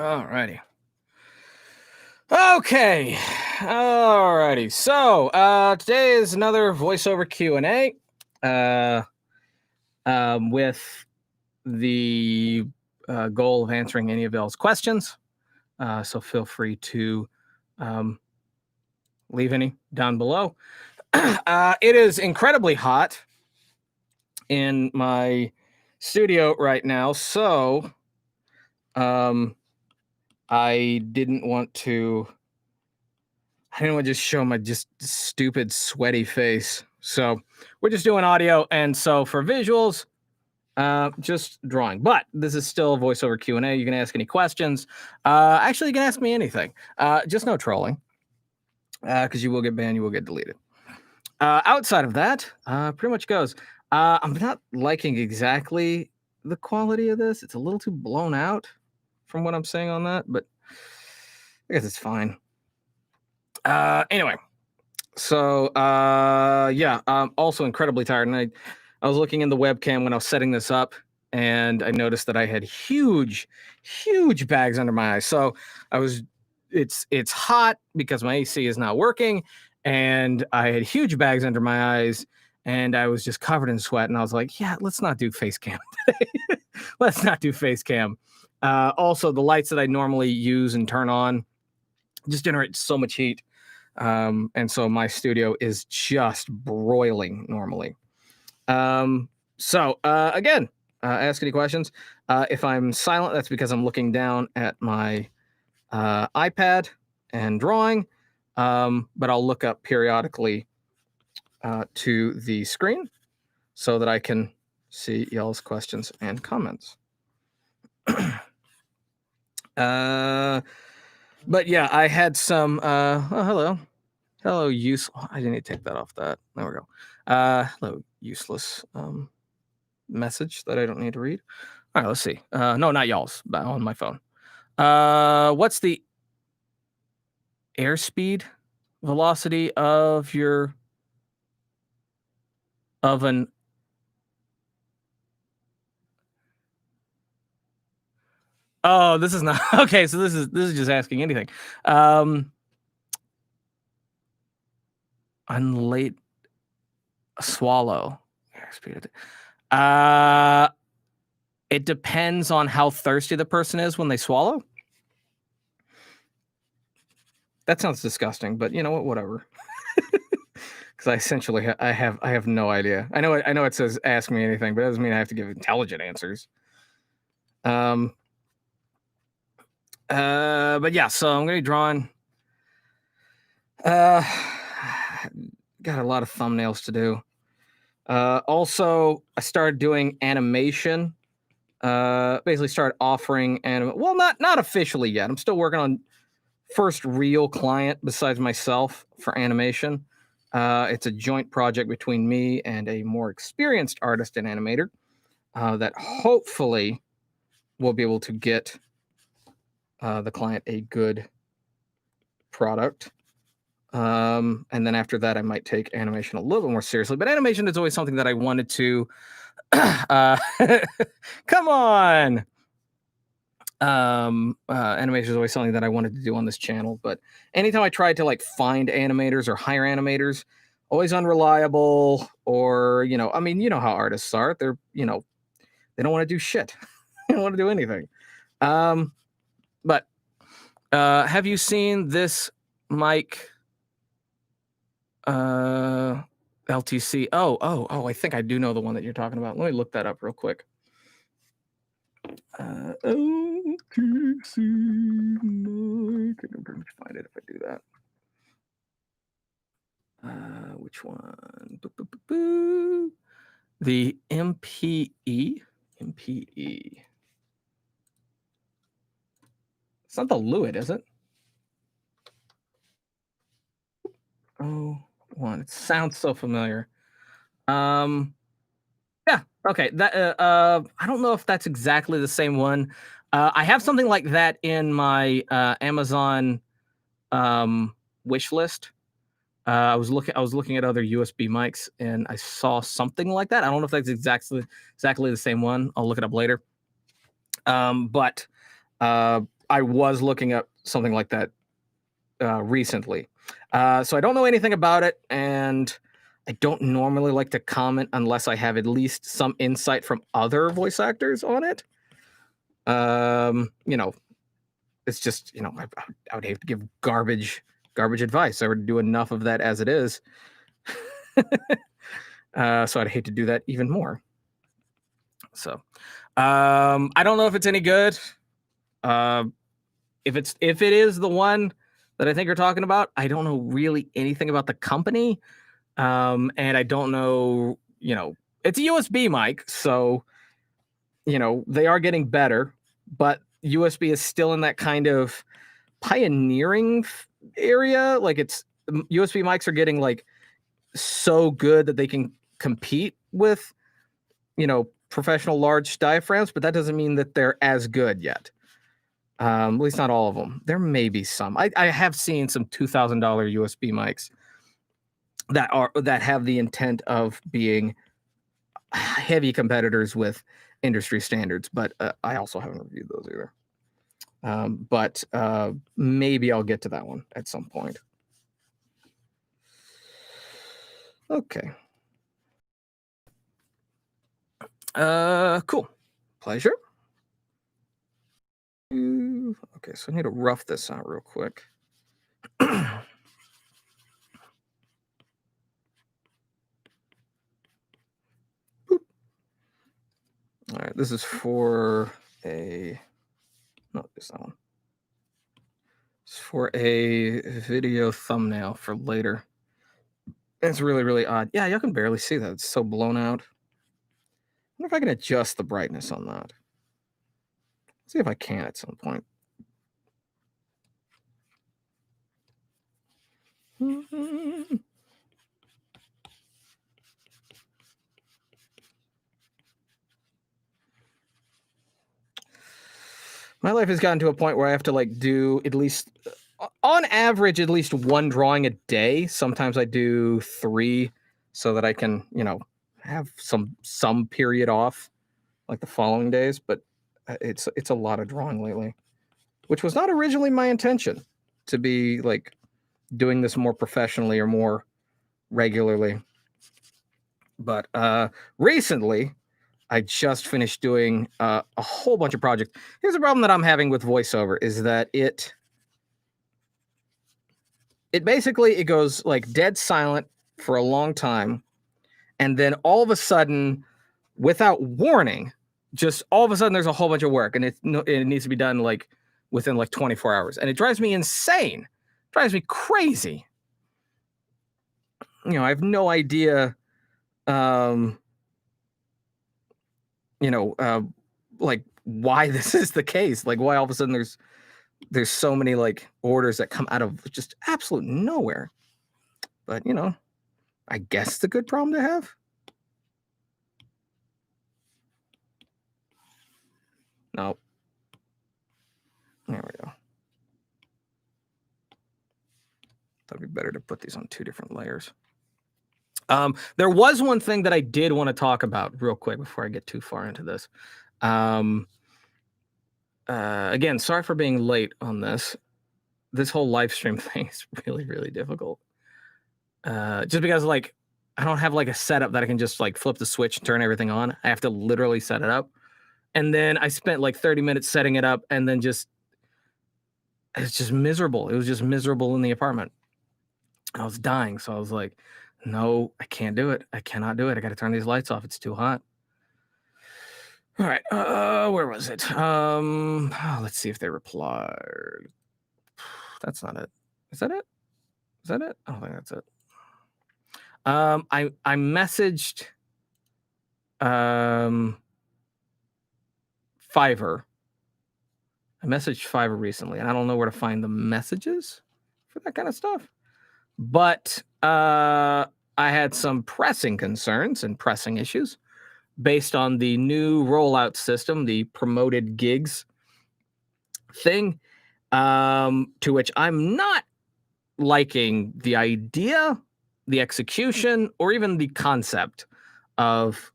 Alrighty. Okay. Alrighty. So today is another voiceover Q&A with the goal of answering any of y'all's questions. So feel free to leave any down below. It is incredibly hot in my studio right now, so I didn't want to just show my just stupid sweaty face. So we're just doing audio, and so for visuals, just drawing. But this is still a voiceover Q&A. You can ask any questions. Actually, you can ask me anything. Just no trolling, because you will get banned, you will get deleted. Outside of that, pretty much goes. I'm not liking exactly the quality of this. It's a little too blown out from what I'm saying on that, but I guess it's fine. Anyway, so yeah, I'm also incredibly tired, and I was looking in the webcam when I was setting this up, and I noticed that I had huge bags under my eyes. So it's hot because my AC is not working, and I had huge bags under my eyes, and I was just covered in sweat, and I was like, yeah, let's not do face cam today. Let's not do face cam. Also, the lights that I normally use and turn on just generate so much heat. And so my studio is just broiling normally. So again, ask any questions. If I'm silent, that's because I'm looking down at my iPad and drawing, but I'll look up periodically to the screen so that I can see y'all's questions and comments. But yeah, I had some, oh, hello, I didn't need to take that off that. There we go. Hello, useless message that I don't need to read. All right, let's see. No, not y'all's, but on my phone. What's the airspeed velocity of your oven? Oh, this is not okay. So this is just asking anything. Unlate swallow airspeed. It depends on how thirsty the person is when they swallow. That sounds disgusting, but you know what? Whatever. Because I essentially I have no idea. I know it says ask me anything, but it doesn't mean I have to give intelligent answers. But yeah, so I'm gonna be drawing. Got a lot of thumbnails to do. Also, I started doing animation. Basically started offering well, not officially yet. I'm still working on first real client besides myself for animation. It's a joint project between me and a more experienced artist and animator that hopefully will be able to get the client a good product. And then after that, I might take animation a little bit more seriously. But animation is always something that I wanted to. Come on. Animation is always something that I wanted to do on this channel, but anytime I tried to like find animators or hire animators, always unreliable, or I mean, you know how artists are. They're they don't want to do shit. They don't want to do anything. But have you seen this mic LTC? Oh, I think I do know the one that you're talking about. Let me look that up real quick. LTC mic. I can pretty much find it if I do that. Which one? The MPE. MPE. It's not the Lewitt, is it? Oh, one. It sounds so familiar. Yeah. Okay. That I don't know if that's exactly the same one. I have something like that in my Amazon wish list. I was looking at other USB mics, and I saw something like that. I don't know if that's exactly the same one. I'll look it up later. But I was looking up something like that recently. So I don't know anything about it, and I don't normally like to comment unless I have at least some insight from other voice actors on it. You know, it's just, you know, I would hate to give garbage advice. I would do enough of that as it is. So I'd hate to do that even more. So I don't know if it's any good. If it is the one that I think you're talking about, I don't know really anything about the company. And I don't know, you know, it's a USB mic, so you know, they are getting better, but USB is still in that kind of pioneering area. Like it's USB mics are getting like so good that they can compete with, you know, professional large diaphragms, but that doesn't mean that they're as good yet. At least not all of them. There may be some. I have seen some $2,000 USB mics that have the intent of being heavy competitors with industry standards, but I also haven't reviewed those either. But maybe I'll get to that one at some point. Okay. Cool. Pleasure. Okay, so I need to rough this out real quick. All right, this is for a, no, it's that one. It's for a video thumbnail for later. It's really, really odd. Yeah, you can barely see that. It's so blown out. I wonder if I can adjust the brightness on that. See if I can at some point. My life has gotten to a point where I have to like do at least, on average, at least one drawing a day. Sometimes I do 3 so that I can, you know, have some period off like the following days, but it's a lot of drawing lately, which was not originally my intention to be like doing this more professionally or more regularly. But recently I just finished doing a whole bunch of projects. Here's the problem that I'm having with voiceover is that it basically it goes like dead silent for a long time, and then all of a sudden, without warning, just all of a sudden there's a whole bunch of work, and it needs to be done like within like 24 hours, and it drives me insane, drives me crazy. You know, I have no idea, you know, like why this is the case, like why all of a sudden there's so many like orders that come out of just absolute nowhere. But you know, I guess it's a good problem to have. No. There we go. That'd be better to put these on 2 different layers. There was one thing that I did want to talk about real quick before I get too far into this. Again, sorry for being late on this. This whole live stream thing is really, really difficult. Just because like I don't have like a setup that I can just like flip the switch and turn everything on. I have to literally set it up. And then I spent like 30 minutes setting it up, and then it's just miserable. It was just miserable in the apartment. I was dying. So I was like, no, I can't do it. I cannot do it. I got to turn these lights off. It's too hot. All right. Where was it? Let's see if they replied. That's not it. Is that it? Is that it? I don't think that's it. I messaged Fiverr. I messaged Fiverr recently, and I don't know where to find the messages for that kind of stuff. But I had some pressing concerns and pressing issues based on the new rollout system, the promoted gigs thing, to which I'm not liking the idea, the execution, or even the concept of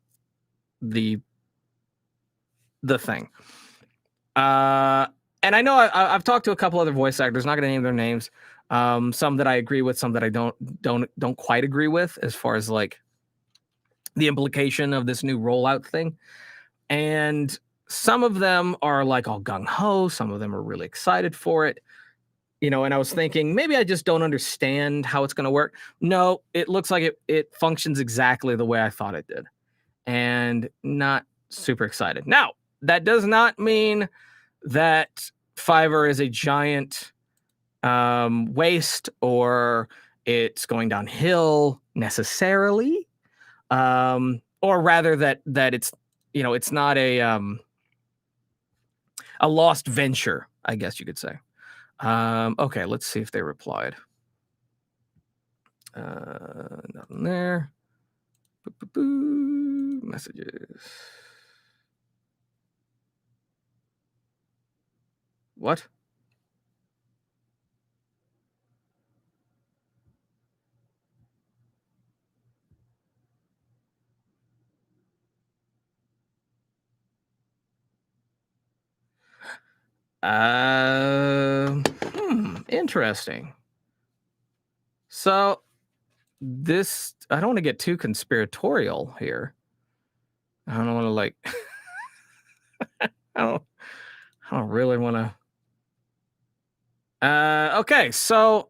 the thing. and I know I've talked to a couple other voice actors. Not going to name their names. Some that I agree with, some that I don't quite agree with, as far as like the implication of this new rollout thing. And some of them are like all gung ho. Some of them are really excited for it. And I was thinking maybe I just don't understand how it's going to work. No, it looks like it functions exactly the way I thought it did, and not super excited. Now, that does not mean that Fiverr is a giant waste or it's going downhill necessarily, or rather that it's not a lost venture, I guess you could say. Okay, let's see if they replied. Nothing there. Messages. What? Interesting. So this, I don't want to get too conspiratorial here. I don't want to like, I don't, I don't really want to. Okay, so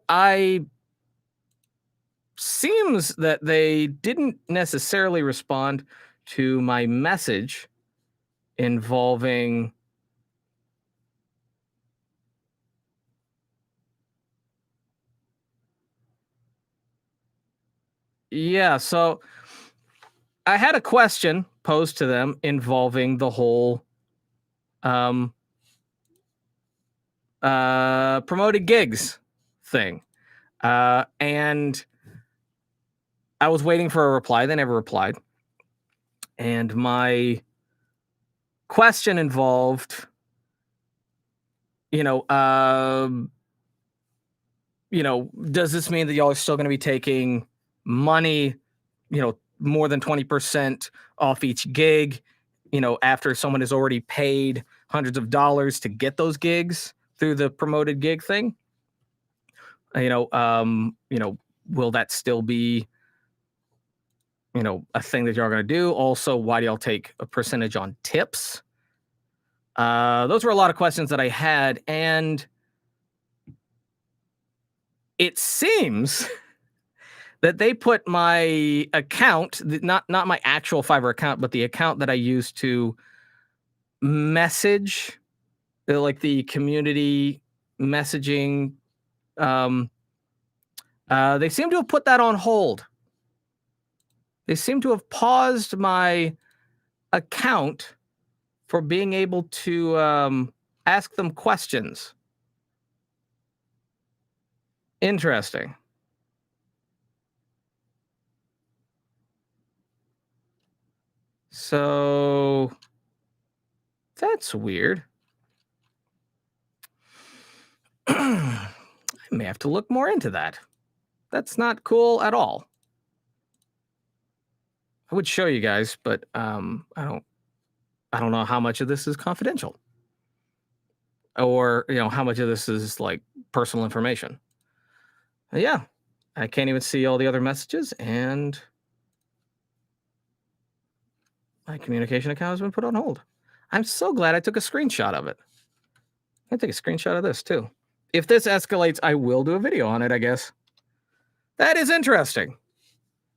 seems that they didn't necessarily respond to my message involving. Yeah, so I had a question posed to them involving the whole um promoted gigs thing. And I was waiting for a reply. They never replied. And my question involved, you know, um, does this mean that y'all are still going to be taking money, more than 20% off each gig, after someone has already paid hundreds of dollars to get those gigs through the promoted gig thing? Will that still be, a thing that y'all are going to do? Also, why do y'all take a percentage on tips? Those were a lot of questions that I had, and it seems that they put my account, not my actual Fiverr account, but the account that I use to message, like the community messaging. They seem to have put that on hold. They seem to have paused my account for being able to ask them questions. Interesting. So that's weird. I may have to look more into that. That's not cool at all. I would show you guys, but I don't know how much of this is confidential, or how much of this is like personal information. Yeah, I can't even see all the other messages, and my communication account has been put on hold. I'm so glad I took a screenshot of it. I take a screenshot of this too. If this escalates, I will do a video on it, I guess. That is interesting.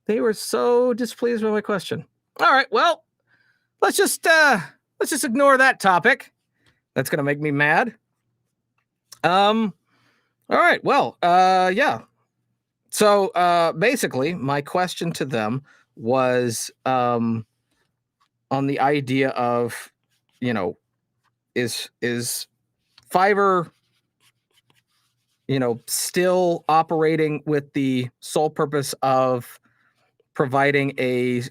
They were so displeased with my question. All right, well, let's just ignore that topic. That's gonna make me mad. All right, well, yeah. So basically, my question to them was on the idea of, is Fiverr, still operating with the sole purpose of providing a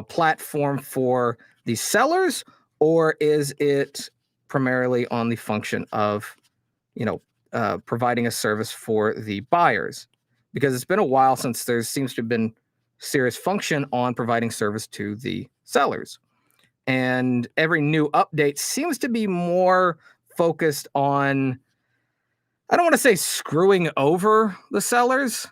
platform for the sellers, or is it primarily on the function of providing a service for the buyers? Because it's been a while since there seems to have been serious function on providing service to the sellers, and every new update seems to be more focused on, I don't want to say screwing over the sellers,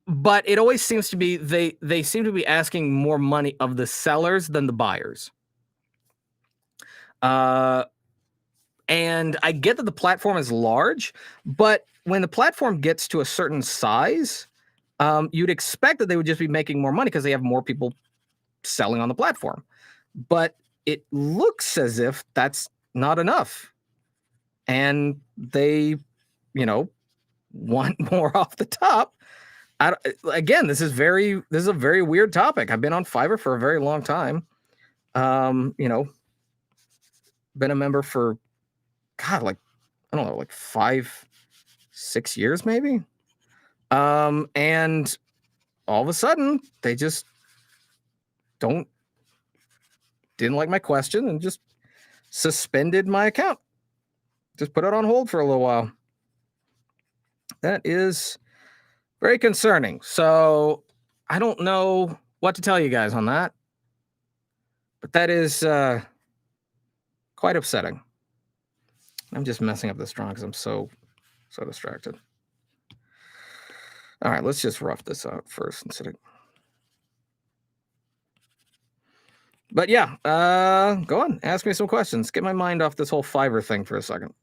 but it always seems to be they seem to be asking more money of the sellers than the buyers. And I get that the platform is large, but when the platform gets to a certain size, you'd expect that they would just be making more money because they have more people selling on the platform. But it looks as if that's not enough. And they, want more off the top. Again, this is a very weird topic. I've been on Fiverr for a very long time. Been a member for, God, like, I don't know, like 5, 6 years maybe. And all of a sudden they just didn't like my question and just suspended my account. Just put it on hold for a little while. That is very concerning. So I don't know what to tell you guys on that, but that is quite upsetting. I'm just messing up this drawing because I'm so distracted. All right, let's just rough this out first instead of. But yeah, go on, ask me some questions. Get my mind off this whole Fiverr thing for a second.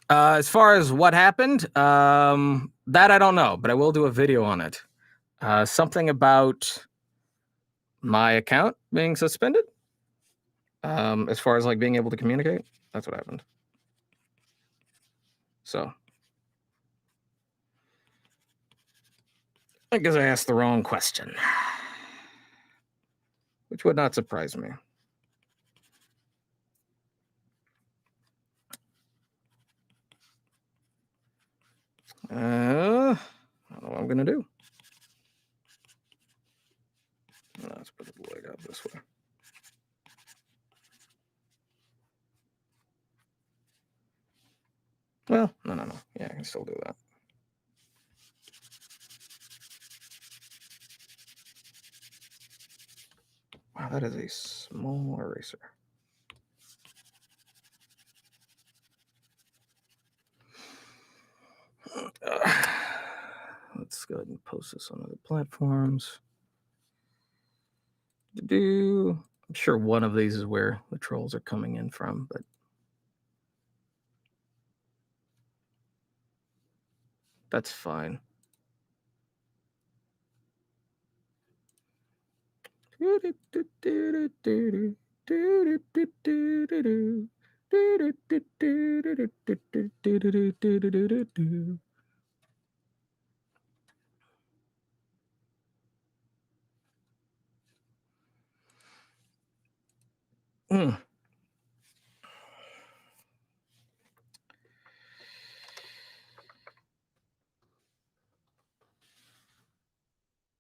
As far as what happened, that I don't know, but I will do a video on it. Something about my account being suspended. As far as like being able to communicate, that's what happened. So I guess I asked the wrong question, which would not surprise me. I don't know what I'm gonna do. Let's put the leg out this way. Well, no. Yeah, I can still do that. Wow, that is a small eraser. Let's go ahead and post this on other platforms. I'm sure one of these is where the trolls are coming in from, but that's fine.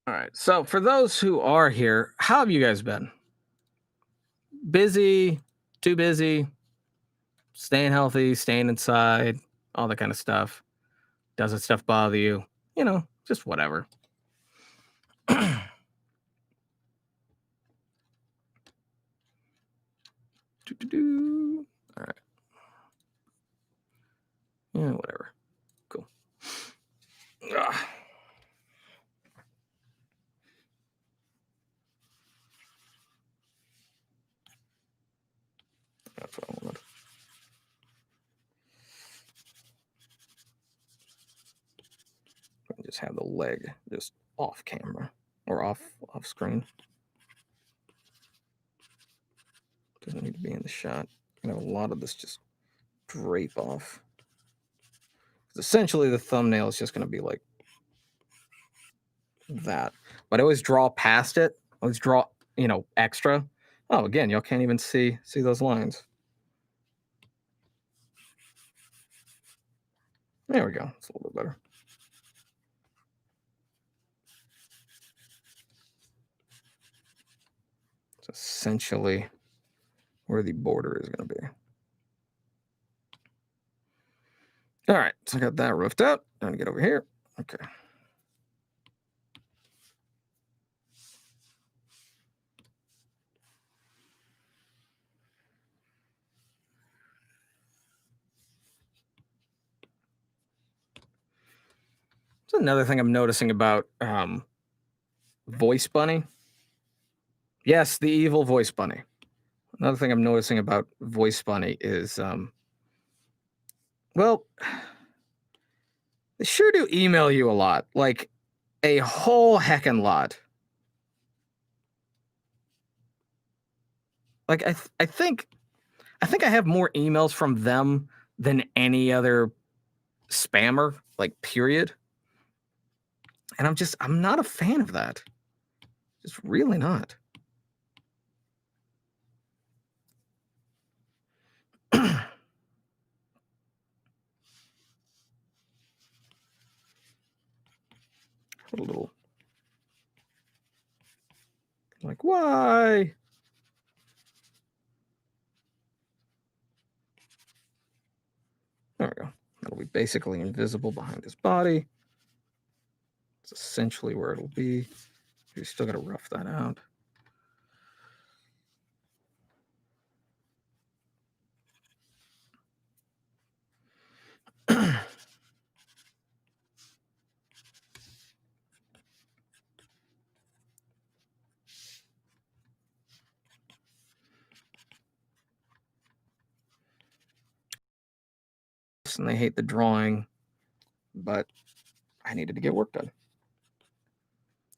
All right. So for those who are here, how have you guys been? Busy, too busy, staying healthy, staying inside, all that kind of stuff. Doesn't stuff bother you? Just whatever. All right. Yeah, whatever. Cool. That's what I wanted. Just have the leg just off camera or off screen. Doesn't need to be in the shot. A lot of this just drape off. Essentially, the thumbnail is just going to be like that. But I always draw past it. I always draw, extra. Oh, again, y'all can't even see those lines. There we go. It's a little bit better. essentially where the border is going to be. All right, so I got that roughed out. I'm gonna get over here. Okay. So another thing I'm noticing about Voice Bunny. Yes, the evil Voice Bunny. Another thing I'm noticing about Voice Bunny is, well, they sure do email you a lot, like a whole heckin' lot. Like I think I have more emails from them than any other spammer, like period. And I'm not a fan of that. Just really not. A little like, why? There we go. That'll be basically invisible behind his body. It's essentially where it'll be. You still got to rough that out. And they hate the drawing, but I needed to get work done.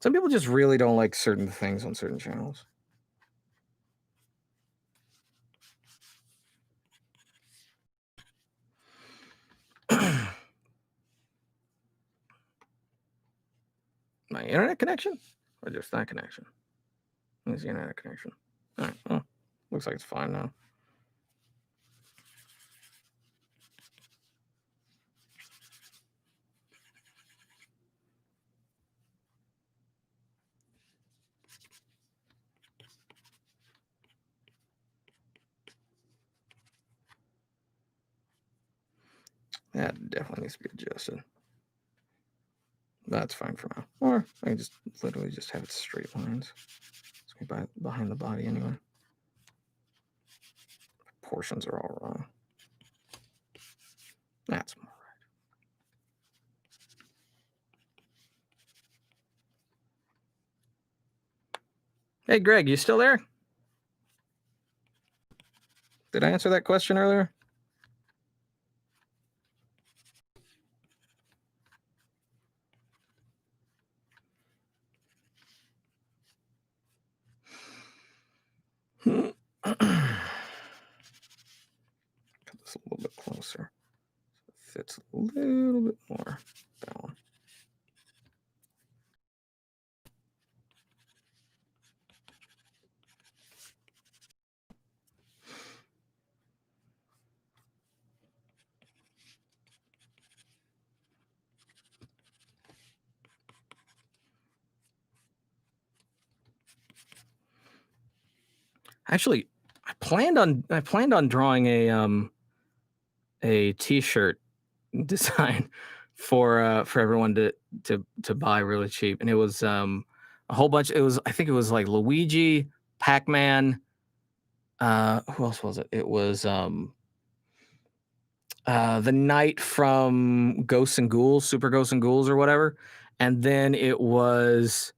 Some people just really don't like certain things on certain channels. My internet connection? Or just that connection? It's the internet connection. All right, well, looks like it's fine now. That definitely needs to be adjusted. That's fine for now. Or I can just literally just have it straight lines. It's gonna be behind the body anyway. Proportions are all wrong. That's more right. Hey, Greg, you still there? Did I answer that question earlier? Put this a little bit closer. So it fits a little bit more down. Actually, I planned on drawing a t-shirt design for everyone to buy really cheap, and it was a whole bunch. I think it was like Luigi, Pac-Man. Who else was it? It was the knight from Ghosts and Ghouls, Super Ghosts and Ghouls, or whatever. And then it was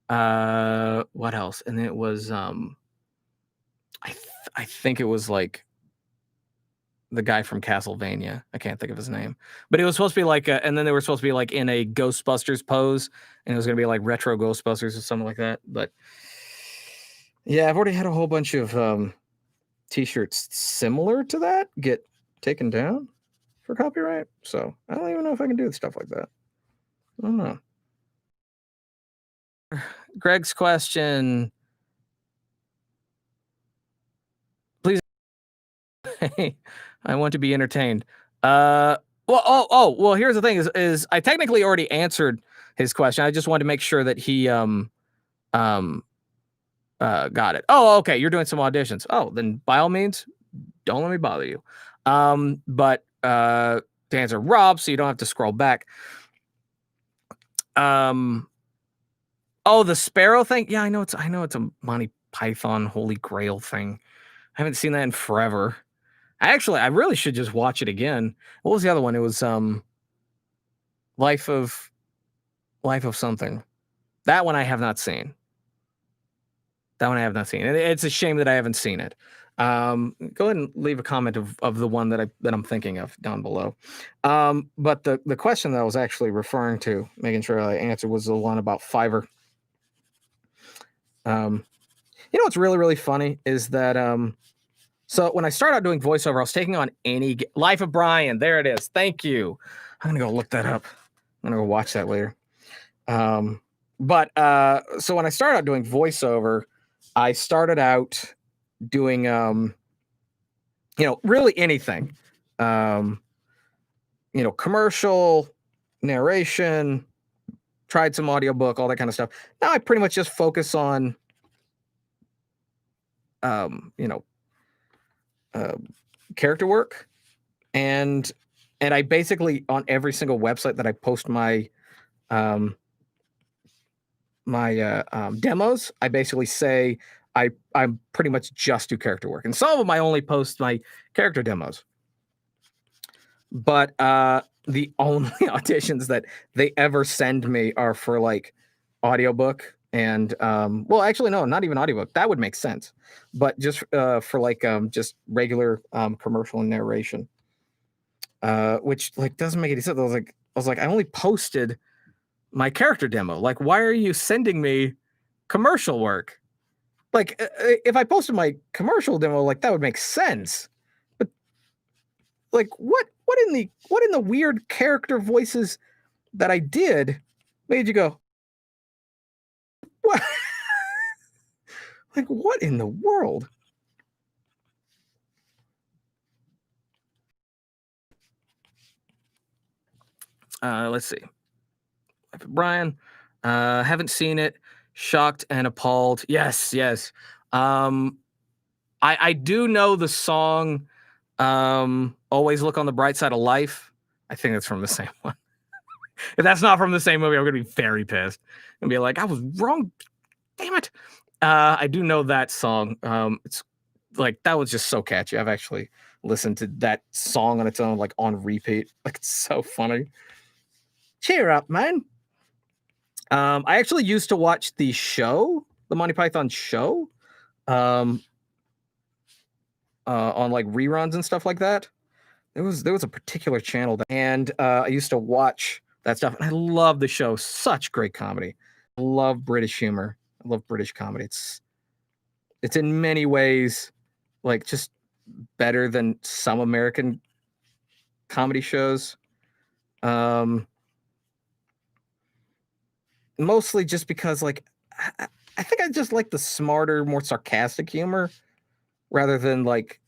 what else? And it was I think it was like the guy from Castlevania. I can't think of his name, but it was supposed to be like, and then they were supposed to be like in a Ghostbusters pose, and it was gonna be like retro Ghostbusters or something like that. But yeah, I've already had a whole bunch of t-shirts similar to that get taken down for copyright, so I don't even know if I can do stuff like that. I don't know. Greg's question. Please. I want to be entertained. Well, here's the thing is I technically already answered his question. I just wanted to make sure that he Got it. Oh, okay. You're doing some auditions. Oh, then by all means, don't let me bother you. But to answer Rob, so you don't have to scroll back. Oh, the sparrow thing. Yeah, I know it's a Monty Python Holy Grail thing. I haven't seen that in forever. I really should just watch it again. What was the other one? It was Life of something. That one I have not seen. That one I have not seen. And it's a shame that I haven't seen it. Go ahead and leave a comment of the one that I'm thinking of down below. But the question that I was actually referring to, making sure I answered, was the one about Fiverr. You know what's really, really funny is that so when I started out doing voiceover, I was taking on any Life of Brian. There it is. Thank you. I'm gonna go look that up. I'm gonna go watch that later. But so when I started out doing voiceover, I started out doing really anything. Commercial, narration, tried some audiobook, all that kind of stuff. Now I pretty much just focus on character work, and I basically, on every single website that I post my demos, I basically say I'm pretty much just do character work, and some of them I only post my character demos. But the only auditions that they ever send me are for like audiobook and well, actually no, not even audiobook. That would make sense, but just for like just regular commercial and narration, which like doesn't make any sense. I was like, I only posted my character demo. Like, why are you sending me commercial work? Like, if I posted my commercial demo, like that would make sense. But like, what in the weird character voices that I did made you go, what? Like, what in the world? Let's see. Brian, haven't seen it. Shocked and appalled. Yes, yes. I do know the song Always Look on the Bright Side of Life. I think it's from the same one. If that's not from the same movie, I'm gonna be very pissed and be like, I was wrong. Damn it. I do know that song. It's like that was just so catchy. I've actually listened to that song on its own, like on repeat. Like it's so funny. Cheer up, man. I actually used to watch the show, the Monty Python show, on like reruns and stuff like that. There was a particular channel that, and I used to watch that stuff, and I love the show. Such great comedy. I love British humor. I love British comedy. It's in many ways like just better than some American comedy shows. Mostly just because like I think I just like the smarter, more sarcastic humor rather than like,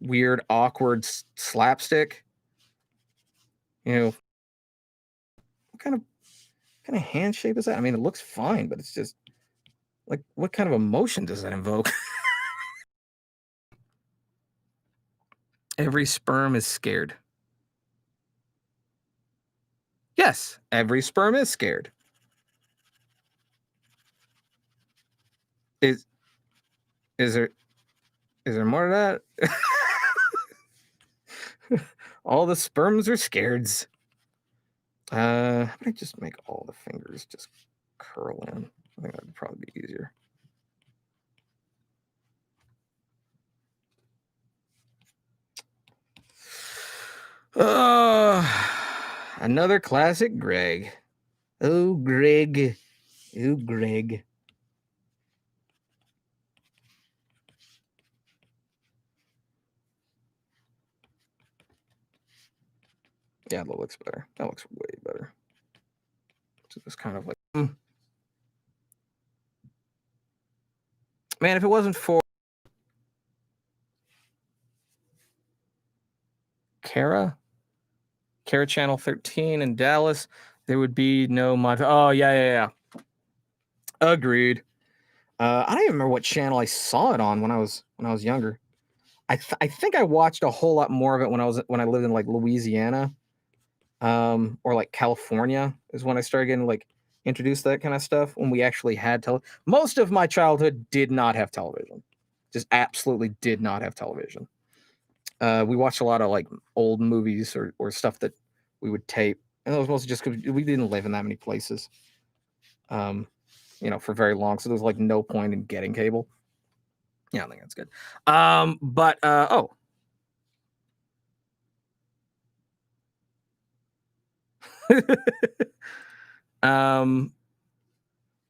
weird, awkward slapstick. What kind of hand shape is that? I mean, it looks fine, but it's just like, what kind of emotion does that invoke? Every sperm is scared. Yes, every sperm is scared. Is there more to that? All the sperms are scareds. How about I just make all the fingers just curl in? I think that'd probably be easier. Another classic Greg. Oh, Greg. Oh, Greg. Yeah, that looks better. That looks way better. So it's kind of like, man, if it wasn't for Kara Channel 13 in Dallas, there would be no mod. Oh, yeah. Agreed. I don't even remember what channel I saw it on when I was younger. I think I watched a whole lot more of it when I lived in like Louisiana, or like California is when I started getting like introduced to that kind of stuff. When we actually had most of my childhood did not have television, just absolutely did not have television. We watched a lot of like old movies or stuff that we would tape, and it was mostly just because we didn't live in that many places, um, for very long. So there was like no point in getting cable. Yeah, I think that's good. But oh, um,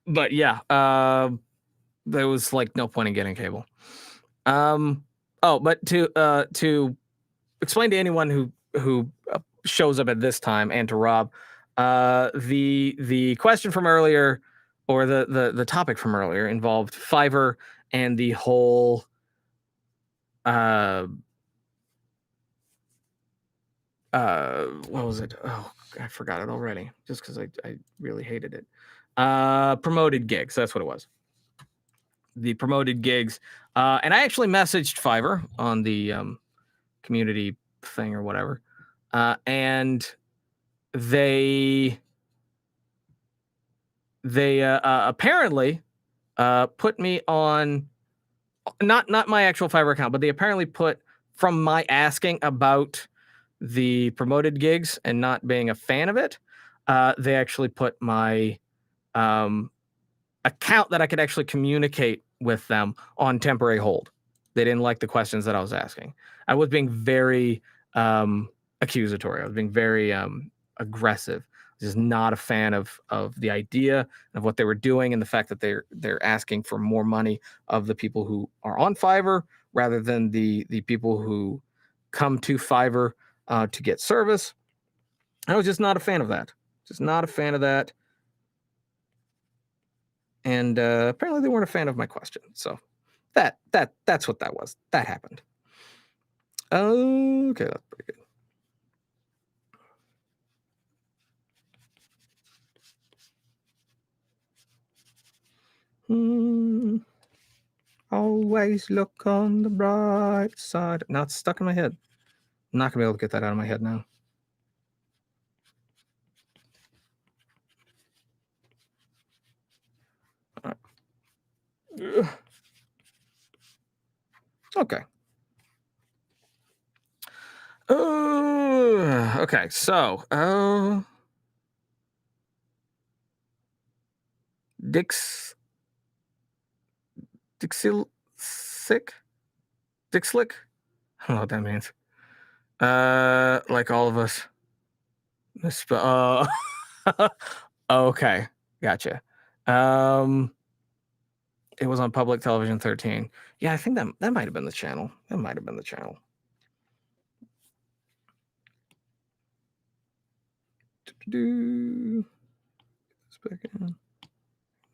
but yeah, there was like no point in getting cable. Um, oh, but to explain to anyone who shows up at this time and to Rob, the question from earlier, or the topic from earlier, involved Fiverr and the whole uh what was it? Oh, I forgot it already. Just because I really hated it. Promoted gigs. That's what it was. The promoted gigs. And I actually messaged Fiverr on the community thing or whatever, and they apparently put me on, not my actual Fiverr account, but they apparently put, from my asking about the promoted gigs and not being a fan of it, they actually put my um, account that I could actually communicate with them on temporary hold. They didn't like the questions that I was asking. I was being very accusatory. I was being very aggressive. Just not a fan of the idea of what they were doing, and the fact that they're asking for more money of the people who are on Fiverr rather than the people who come to Fiverr to get service. I was just not a fan of that. Just not a fan of that. And apparently they weren't a fan of my question. So that's what that was. That happened. Okay, that's pretty good. Always look on the bright side. Now it's stuck in my head. I'm not gonna be able to get that out of my head now. Okay. Okay, so Dix Dixil sick? Dixlick? I don't know what that means. Like all of us. Okay, gotcha. It was on public television 13. Yeah, I think that might have been the channel. That might have been the channel. Do this back in.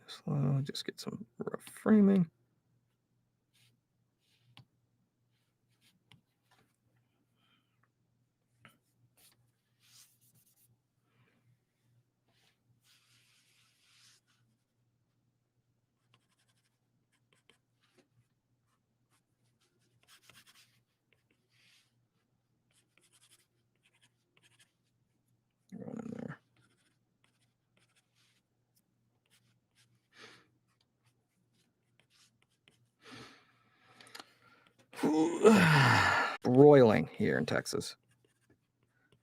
Slow. Just get some rough framing. Going in there. Broiling here in Texas.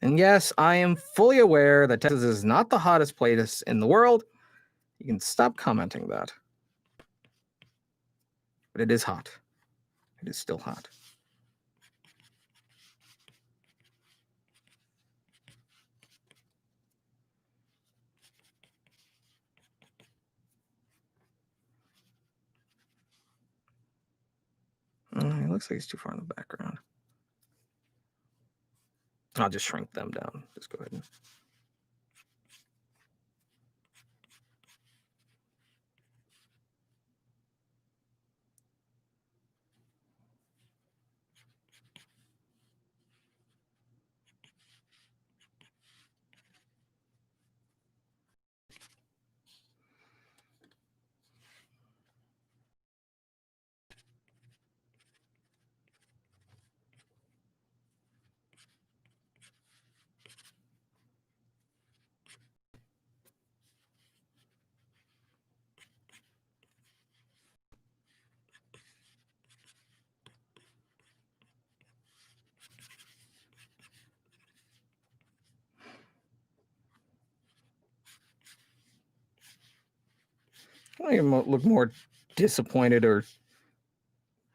And yes, I am fully aware that Texas is not the hottest place in the world. You can stop commenting that. But it is hot. It is still hot. It looks like it's too far in the background. I'll just shrink them down. Just go ahead and. look more disappointed or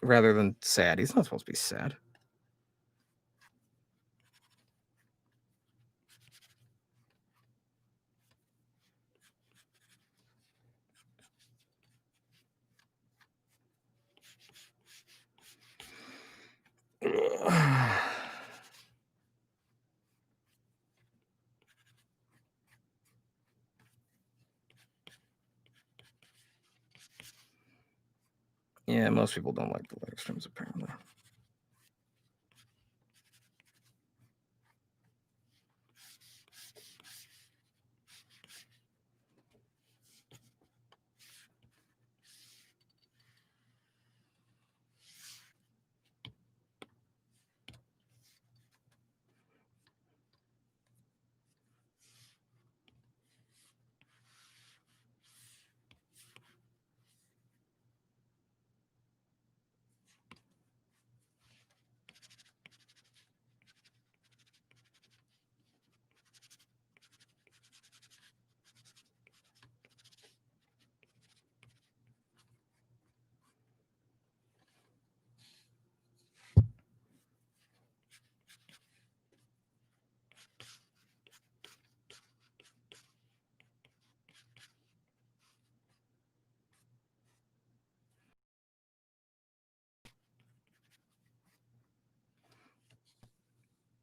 rather than sad. He's not supposed to be sad. Yeah, most people don't like the live streams, apparently.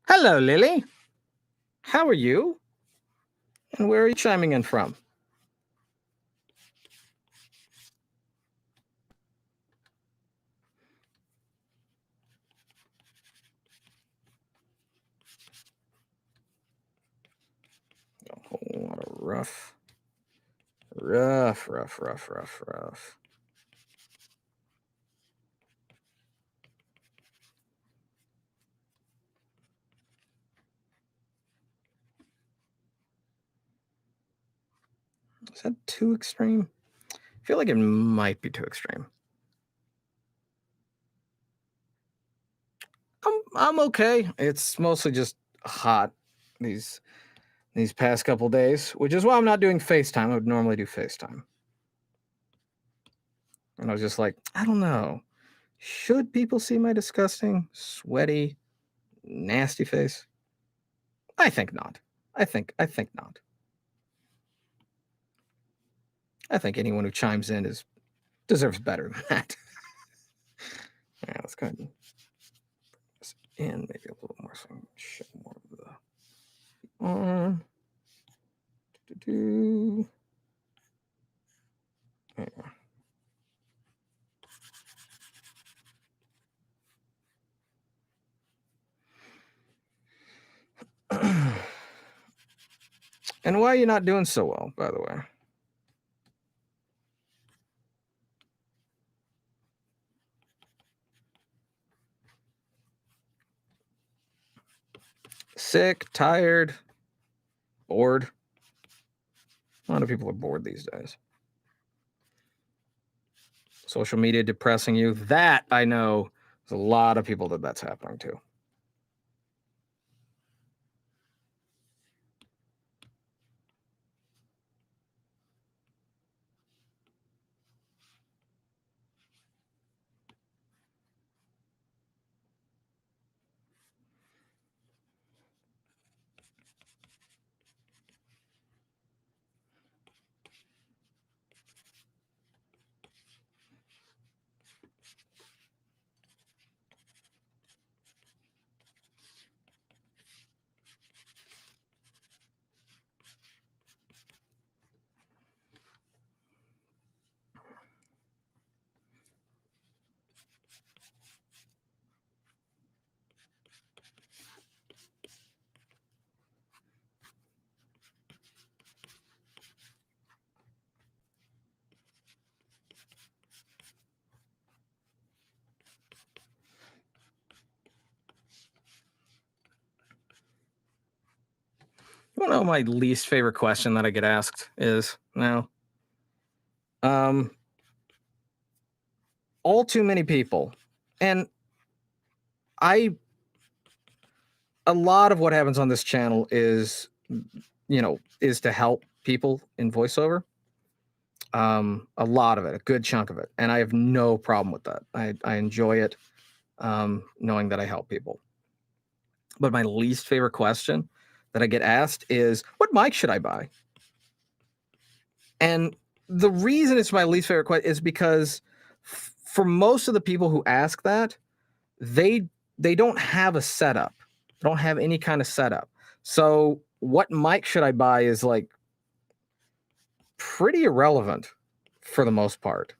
Hello, Lily. How are you? And where are you chiming in from? A whole lot of rough. Is that too extreme? I feel like it might be too extreme. I'm okay. It's mostly just hot these past couple days, which is why I'm not doing FaceTime. I would normally do FaceTime. And I was just like, I don't know. Should people see my disgusting, sweaty, nasty face? I think not. I think not. I think anyone who chimes in deserves better than that. Yeah, let's go ahead and this in maybe a little more so I can show more of the arm. Yeah. And why are you not doing so well, by the way? Sick, tired, bored. A lot of people are bored these days. Social media depressing you. That I know there's a lot of people that's happening to. You want to know my least favorite question that I get asked is now? All too many people, and a lot of what happens on this channel is, is to help people in voiceover. A lot of it, a good chunk of it, and I have no problem with that. I enjoy it, knowing that I help people. But my least favorite question that I get asked is, "What mic should I buy?" And the reason it's my least favorite question is because for most of the people who ask that, they don't have a setup. They don't have any kind of setup. So what mic should I buy is like pretty irrelevant for the most part.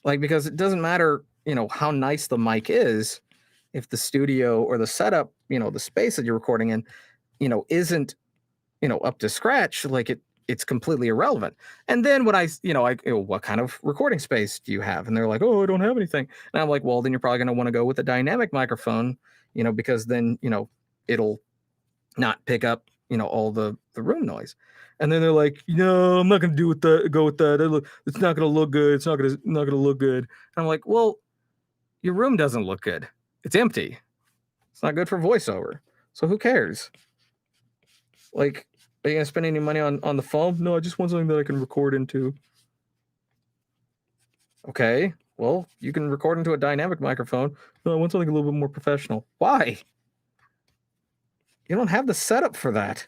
Like, because it doesn't matter, how nice the mic is if the studio or the setup, the space that you're recording in, isn't, up to scratch, like it's completely irrelevant. And then when what kind of recording space do you have? And they're like, "Oh, I don't have anything." And I'm like, "Well, then you're probably going to want to go with a dynamic microphone, because then, it'll not pick up, all the room noise." And then they're like, "No, I'm not going to go with that. It's not going to look good. It's not going to look good." And I'm like, "Well, your room doesn't look good. It's empty. It's not good for voiceover. So who cares? Like, are you gonna spend any money on the phone?" "No, I just want something that I can record into." "Okay, well, you can record into a dynamic microphone." "No, I want something a little bit more professional." Why? You don't have the setup for that.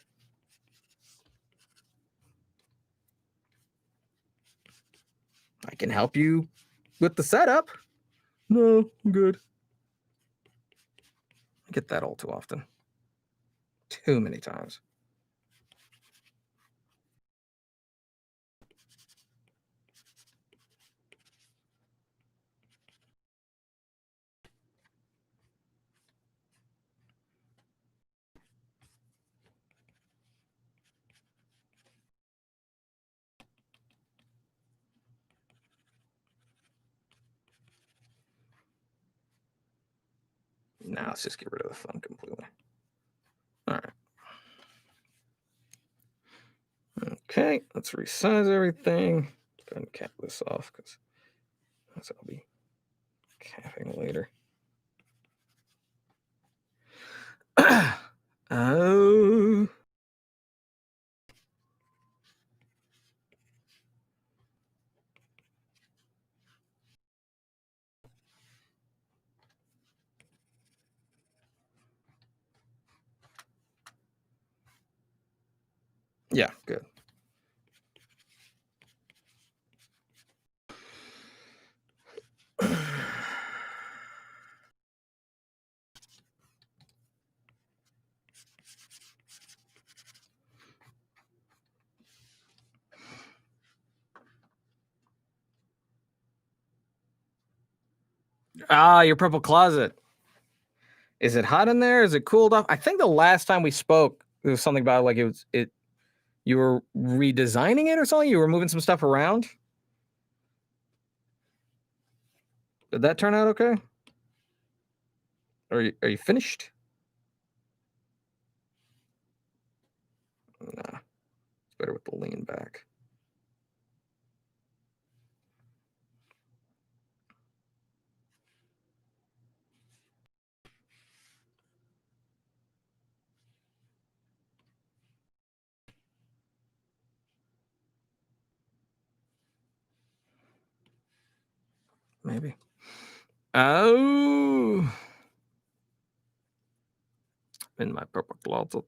I can help you with the setup. "No, I'm good." I get that all too often. Too many times. Now let's just get rid of the phone completely. All right. Okay, let's resize everything. Go ahead and cap this off because that's what I'll be capping later. Oh. Yeah, good. Your purple closet. Is it hot in there? Is it cooled off? I think the last time we spoke, there was something about like you were redesigning it or something. You were moving some stuff around. Did that turn out okay? Are you finished? Nah, it's better with the lean back. Maybe. Oh, in my purple closet.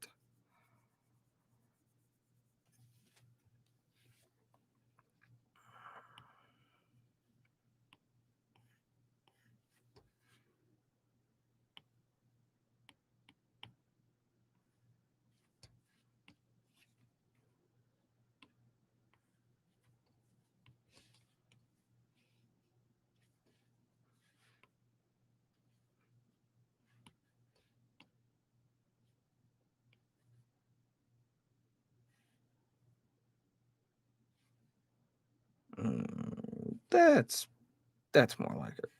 That's more like it.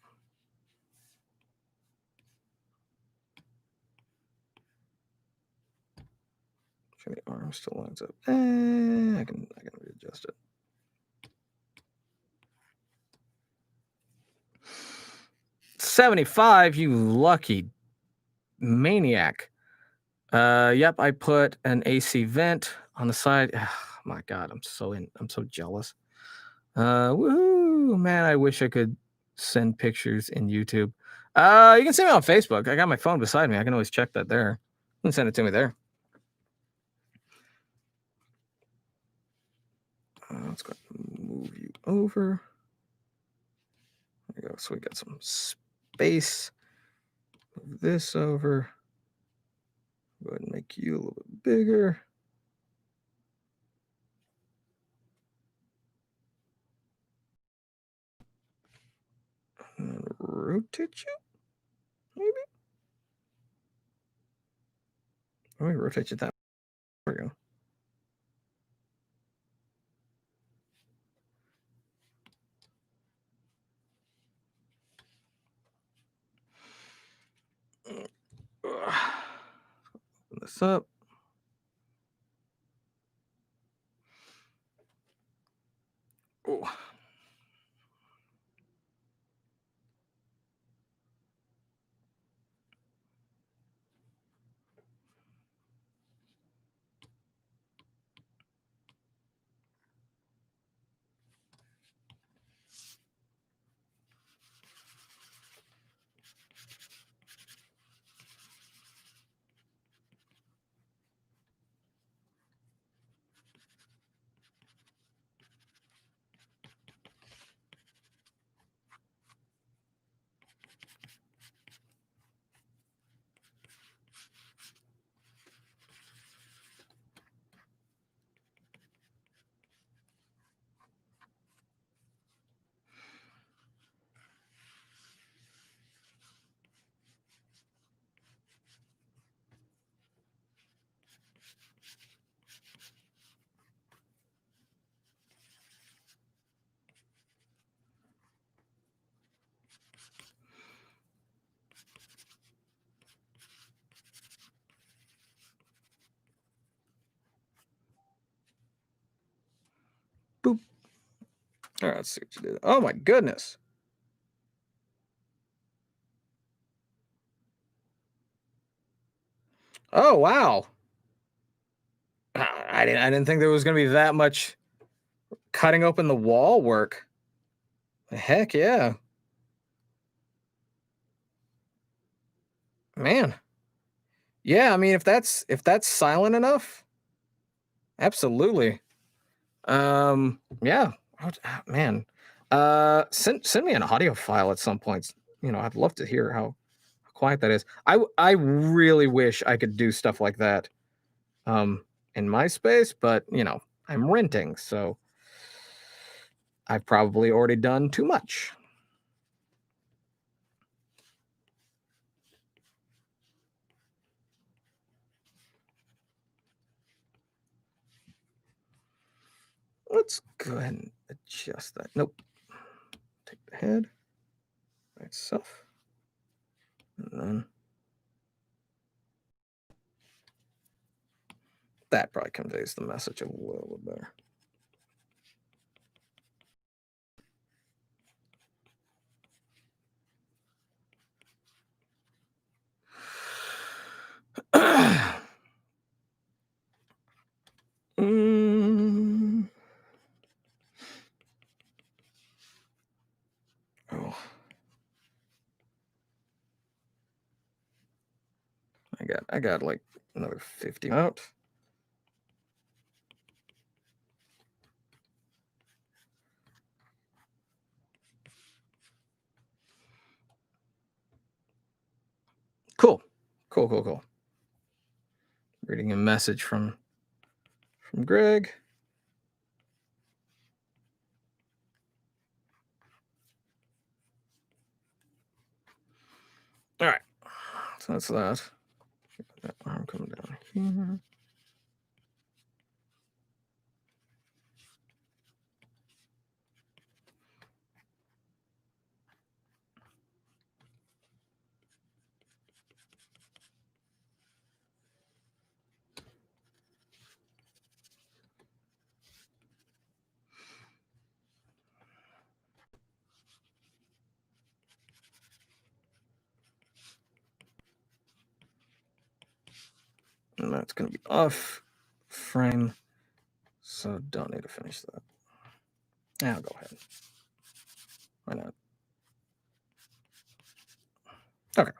Sure, the arm still lines up. I can readjust it. $75, you lucky maniac. Yep, I put an AC vent on the side. Oh, my God, I'm so jealous. Woohoo! Man, I wish I could send pictures in YouTube. You can send me on Facebook. I got my phone beside me. I can always check that there. You can send it to me there. Let's go move you over. There we go. So we got some space. Move this over. Go ahead and make you a little bit bigger. And rotate you, maybe? Let me rotate you that. There we go. Open this up. Oh. Boop. All right, let's see what you did. Oh my goodness. Oh wow. I didn't think there was gonna be that much cutting open the wall work. Heck yeah. Man. Yeah, I mean if that's silent enough, absolutely. Yeah. Man. Send me an audio file at some point. I'd love to hear how quiet that is. I really wish I could do stuff like that in my space, but I'm renting, so I've probably already done too much. Let's go ahead and adjust that. Nope. Take the head by itself. And then that probably conveys the message a little bit better. Mm. Oh. I got like another 50 out. Cool. Cool. Reading a message from Greg. All right. So that's that. That arm coming down here. And that's going to be off frame. So don't need to finish that. I'll go ahead. Why not? Okay.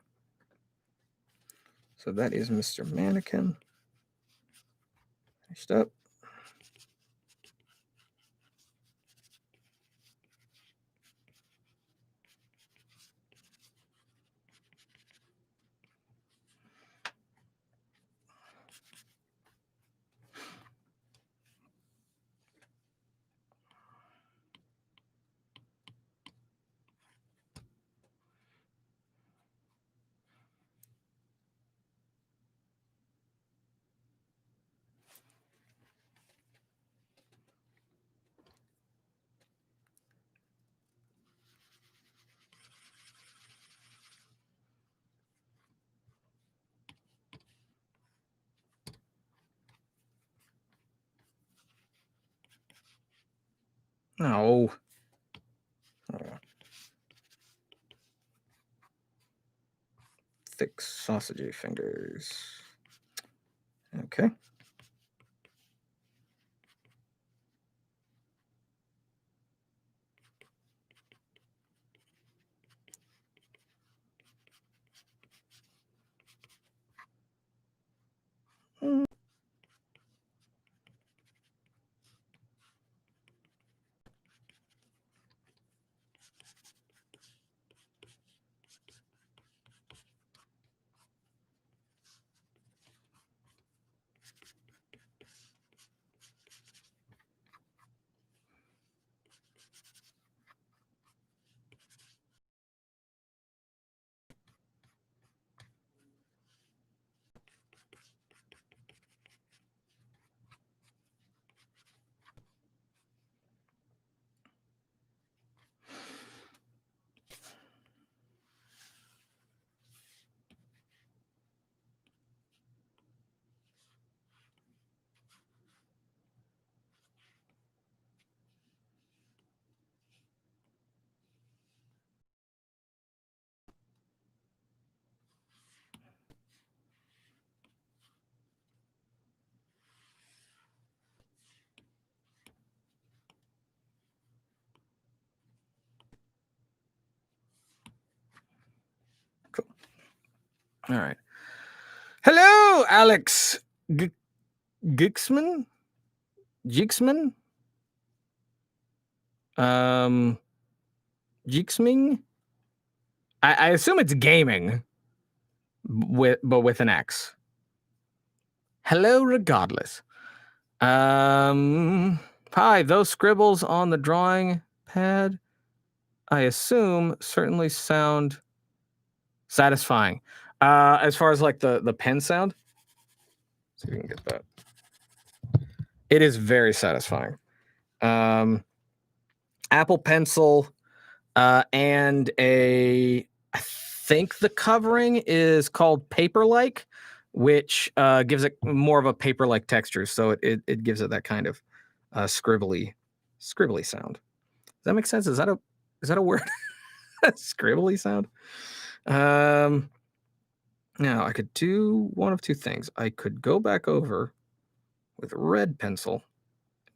So that is Mr. Mannequin. Next up. No. Thick sausagey fingers. Okay. Cool. All right. Hello, Alex Gixman? Jeeksman? Jeeksming? I assume it's gaming, but with an X. Hello, regardless. Hi, those scribbles on the drawing pad, I assume, certainly sound satisfying. As far as like the pen sound, see if we can get that. It is very satisfying. Apple Pencil, and I think the covering is called Paper-like, which gives it more of a paper-like texture. So it gives it that kind of scribbly sound. Does that make sense? Is that a word? Scribbly sound. Now I could do one of two things. I could go back over with red pencil,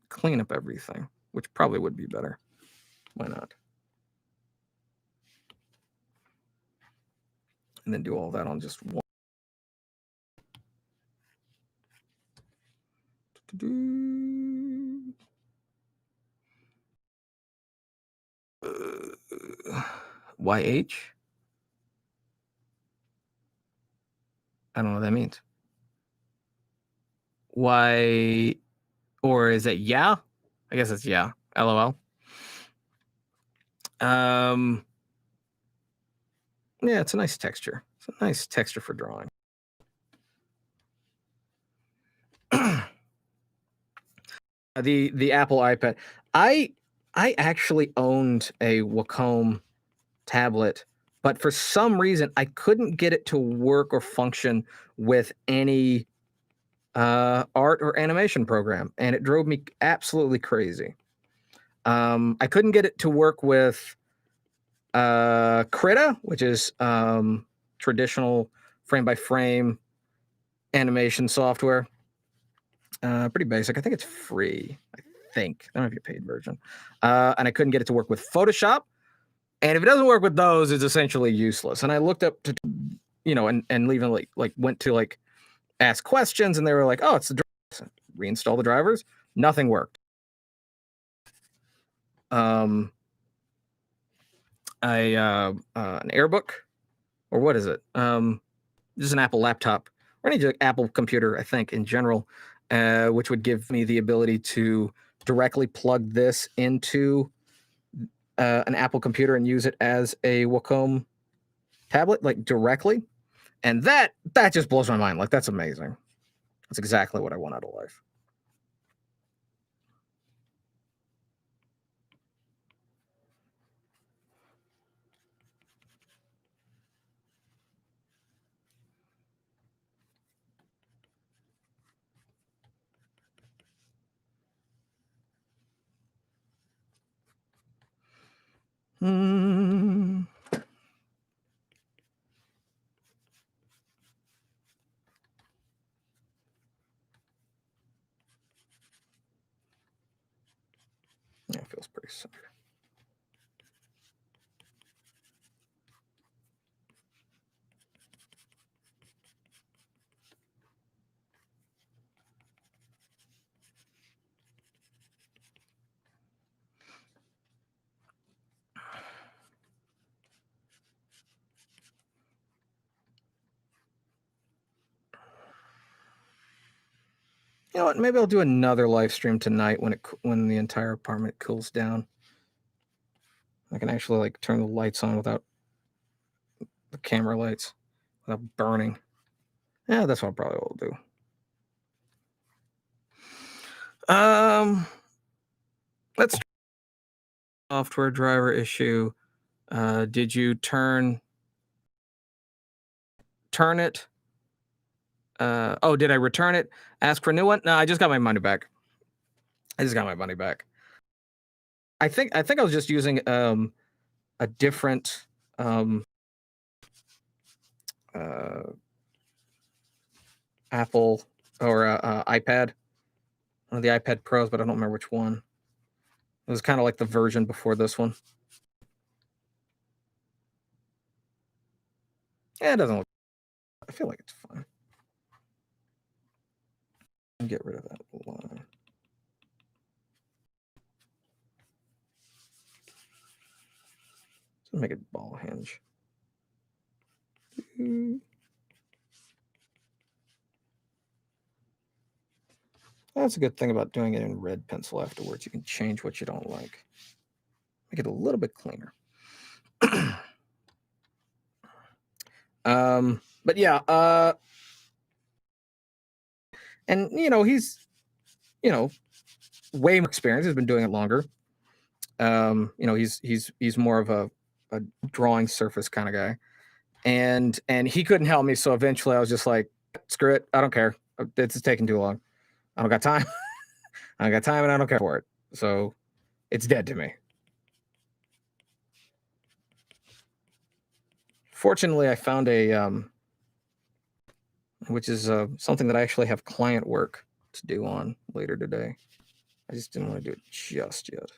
clean up everything, which probably would be better. Why not? And then do all that on just one. YH? I don't know what that means. Why, or is it yeah? I guess it's yeah. LOL. Yeah, it's a nice texture. It's a nice texture for drawing. The Apple iPad. I actually owned a Wacom tablet, but for some reason I couldn't get it to work or function with any art or animation program, and it drove me absolutely crazy. I couldn't get it to work with Krita, which is traditional frame-by-frame animation software. Pretty basic. I think it's free. I think. That might be a paid version. And I couldn't get it to work with Photoshop. And if it doesn't work with those, it's essentially useless. And I looked up to, you know, and even like went to like ask questions, and they were like, oh, it's the drivers. Reinstall the drivers. Nothing worked. An AirBook, or what is it? Just an Apple laptop or any Apple computer, I think, in general, which would give me the ability to directly plug this into an Apple computer and use it as a Wacom tablet, like directly. And that just blows my mind. Like, that's amazing. That's exactly what I want out of life. Hmm. Yeah, it feels pretty safe. You know what? Maybe I'll do another live stream tonight when the entire apartment cools down. I can actually like turn the lights on without the camera lights, without burning. Yeah, that's what I probably will do. Let's software driver issue. Did you turn it? Oh, did I return it? Ask for a new one? No, I just got my money back. I think I was just using a different Apple or iPad, one of the iPad Pros, but I don't remember which one. It was kind of like the version before this one. Yeah, it doesn't look. I feel like it's fine. Get rid of that line. So make it ball hinge. That's a good thing about doing it in red pencil afterwards. You can change what you don't like. Make it a little bit cleaner. But yeah, and you know, he's, you know, way more experienced. He's been doing it longer. You know, he's more of a drawing surface kind of guy, and he couldn't help me. So eventually, I was just like, screw it, I don't care. It's taking too long. I don't got time. I don't got time, and I don't care for it. So it's dead to me. Fortunately, I found a which is something that I actually have client work to do on later today. I just didn't want to do it just yet.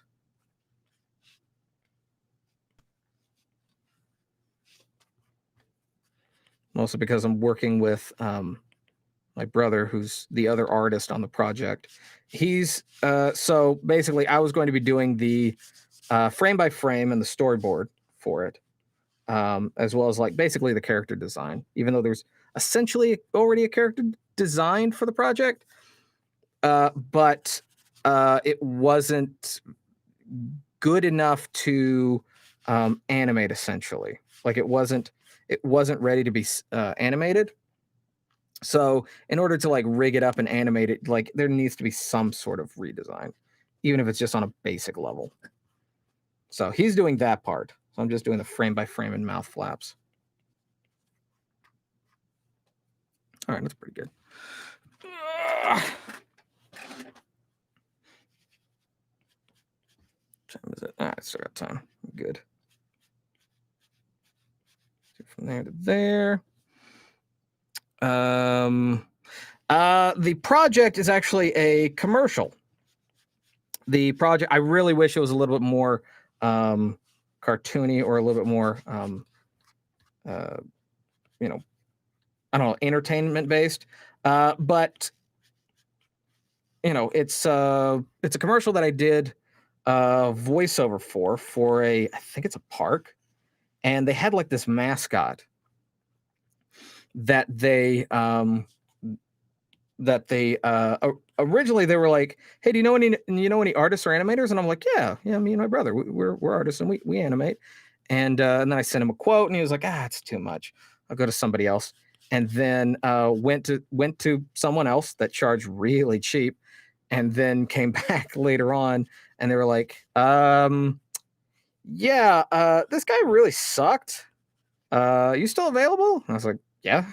Mostly because I'm working with my brother, who's the other artist on the project. He's so basically, I was going to be doing the frame by frame and the storyboard for it, as well as like basically the character design. Even though there's essentially already a character design for the project, but it wasn't good enough to animate. Essentially, like it wasn't ready to be animated. So in order to like rig it up and animate it, like there needs to be some sort of redesign, even if it's just on a basic level. So he's doing that part. So I'm just doing the frame by frame and mouth flaps. All right, that's pretty good. What time is it? I still got time. Good. From there to there. The project is actually a commercial. The project, I really wish it was a little bit more cartoony or a little bit more, uh, you know, I don't know, entertainment based. But it's a commercial that I did voiceover for I think it's a park, and they had like this mascot that originally they were like, "Hey, do you know any artists or animators?" And I'm like, "Yeah, me and my brother, we're artists and we animate." And then I sent him a quote, and he was like, "It's too much. I'll go to somebody else." And then went to someone else that charged really cheap, and then came back later on, and they were like, "Yeah, this guy really sucked. You still available?" And I was like, "Yeah."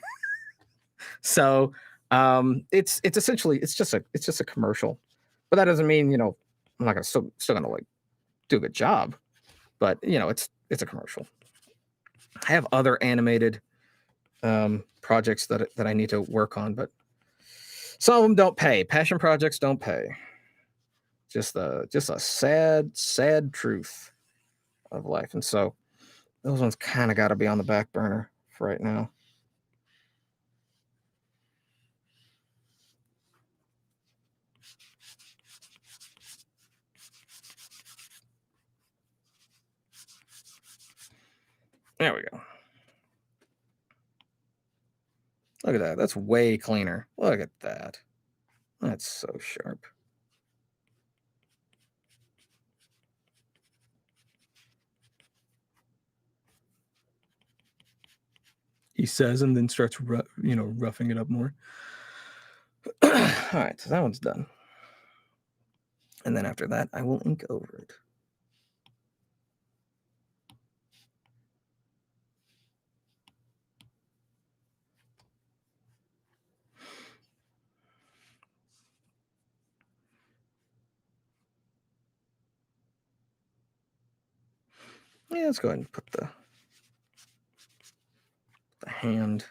So it's essentially it's just a commercial, but that doesn't mean I'm not gonna still gonna like do a good job, but it's a commercial. I have other animated projects that I need to work on, but some of them don't pay. Passion projects don't pay. Just a sad truth of life, and so those ones kind of got to be on the back burner for right now. There we go. Look at that. That's way cleaner. Look at that. That's so sharp. He says, and then starts roughing it up more. All right, so that one's done. And then after that, I will ink over it. Yeah, let's go ahead and put the hand.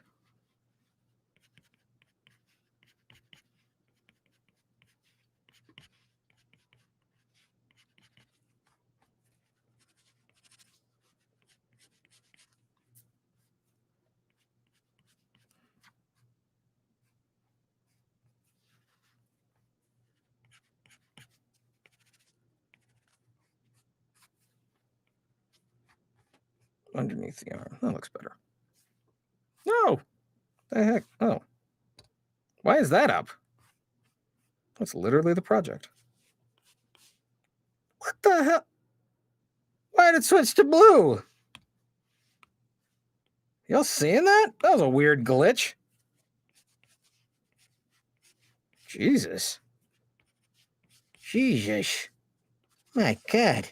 Underneath the arm. That looks better. No! The heck? Oh. Why is that up? That's literally the project. What the hell? Why did it switch to blue? Y'all seeing that? That was a weird glitch. Jesus. Jesus. My God.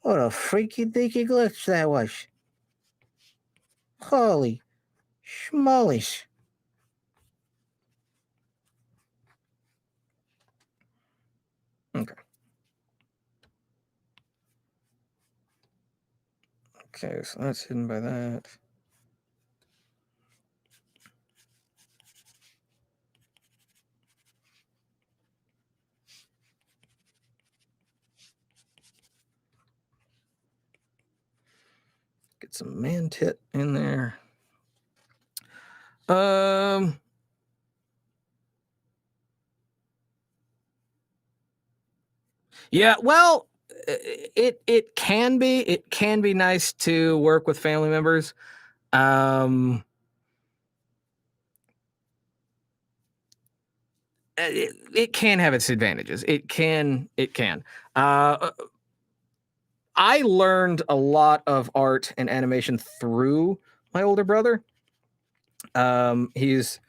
What a freaky deaky glitch that was. Holy schmollies. Okay. Okay, so that's hidden by that. Get some man tit in there. Yeah, well, it can be nice to work with family members. Um, it can have its advantages. It can. Uh, I learned a lot of art and animation through my older brother. He's